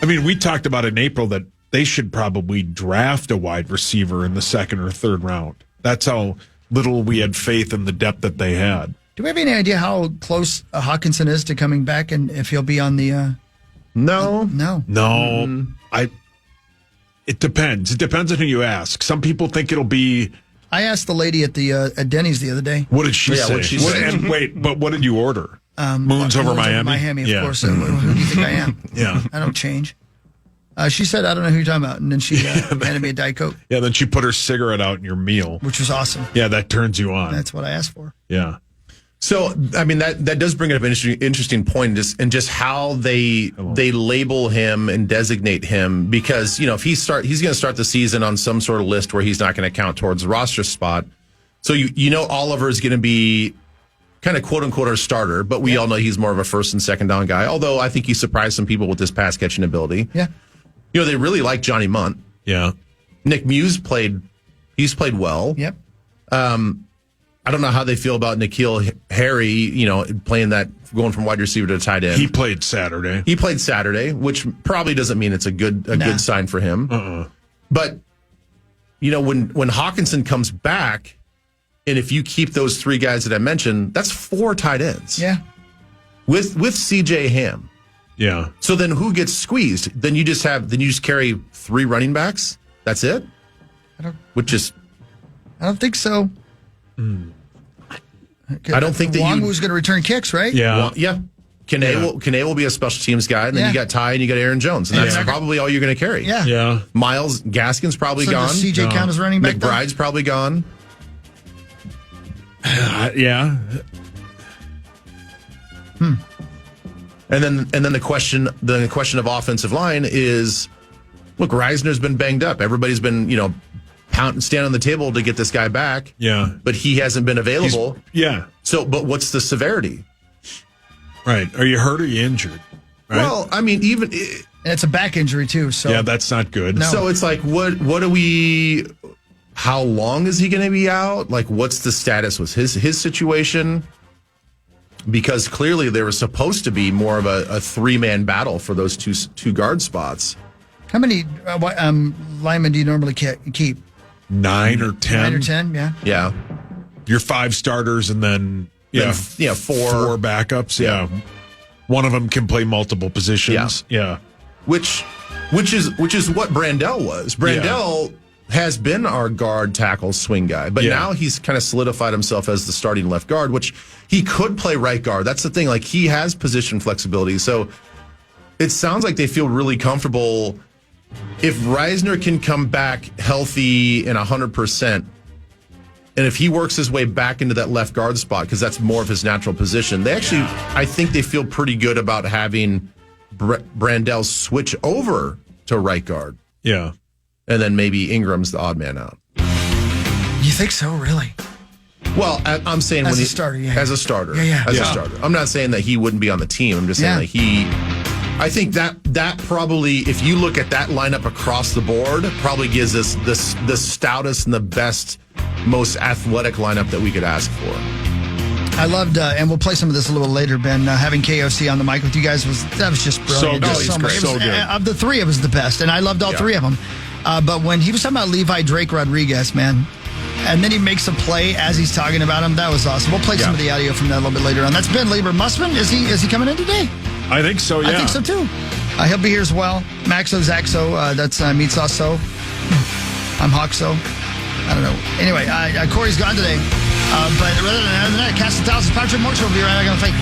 I mean, we talked about in April that they should probably draft a wide receiver in the 2nd or 3rd round. That's how little we had faith in the depth that they had. Do we have any idea how close Hawkinson is to coming back and if he'll be on the... No. It depends. It depends on who you ask. Some people think it'll be... I asked the lady at the at Denny's the other day. What did she say? What'd she say? And wait, but what did you order? Moons over Miami? Miami, of course. Who do you think I am? Yeah. I don't change. She said, I don't know who you're talking about. And then she handed me a Diet Coke. Yeah, then she put her cigarette out in your meal. Which was awesome. Yeah, that turns you on. That's what I asked for. Yeah. So, I mean, that does bring up an interesting point, just how they label him and designate him, because, if he's going to start the season on some sort of list where he's not going to count towards the roster spot. So, Oliver is going to be kind of quote unquote our starter, but we all know he's more of a first and second down guy. Although I think he surprised some people with his pass catching ability. Yeah. They really like Johnny Munt. Yeah. Nick Muse played well. Yep. I don't know how they feel about N'Keal Harry, playing that, going from wide receiver to tight end. He played Saturday. Which probably doesn't mean it's a good sign for him. But, when Hawkinson comes back, and if you keep those 3 guys that I mentioned, that's 4 tight ends. Yeah. With CJ Ham. Yeah. So then who gets squeezed? Then you just carry 3 running backs? That's it? I don't think so. I don't think that Wongwu's going to return kicks, right? Yeah. Kane will be a special teams guy, and then you got Ty and you got Aaron Jones, and that's probably all you're going to carry. Yeah. Yeah. Miles Gaskin's probably gone. Does CJ count as running back? McBride's probably gone. Yeah. And then the question of offensive line is, look, Reisner's been banged up. Everybody's been, stand on the table to get this guy back. Yeah. But he hasn't been available. So, but what's the severity? Right. Are you hurt or are you injured? Right? Well, I mean, and it's a back injury too. So yeah, that's not good. No. So it's like, how long is he going to be out? Like, what's the status with his situation? Because clearly there was supposed to be more of a 3-man battle for those two guard spots. How many linemen do you normally keep? 9 or 10. 9 or 10, yeah. Yeah. Your 5 starters and then 4 backups. Yeah. One of them can play multiple positions. Yeah. Which is what Brandell was. Brandell has been our guard, tackle, swing guy, but now he's kind of solidified himself as the starting left guard, which he could play right guard. That's the thing. Like, he has position flexibility. So it sounds like they feel really comfortable. If Reisner can come back healthy and 100%, and if he works his way back into that left guard spot, because that's more of his natural position, they actually, I think they feel pretty good about having Brandel switch over to right guard. Yeah. And then maybe Ingram's the odd man out. You think so, really? Well, I'm saying as a starter, as a starter. As a starter. I'm not saying that he wouldn't be on the team. I'm just saying that I think that probably, if you look at that lineup across the board, probably gives us the stoutest and the best, most athletic lineup that we could ask for. I loved, and we'll play some of this a little later, Ben, having KOC on the mic with you guys, was just brilliant. So good. So good. Of the three, it was the best, and I loved all three of them. But when he was talking about Levi Drake Rodriguez, man, and then he makes a play as he's talking about him, that was awesome. We'll play some of the audio from that a little bit later on. That's Ben Leber. Musman, is he coming in today? I think so, yeah. I think so, too. He'll be here as well. Maxo, Zaxo, that's Meat Sauce So. I'm Hawkso. I don't know. Anyway, Corey's gone today. But rather than that, Cast of Thousands, Patrick Morton will be right back on the fight.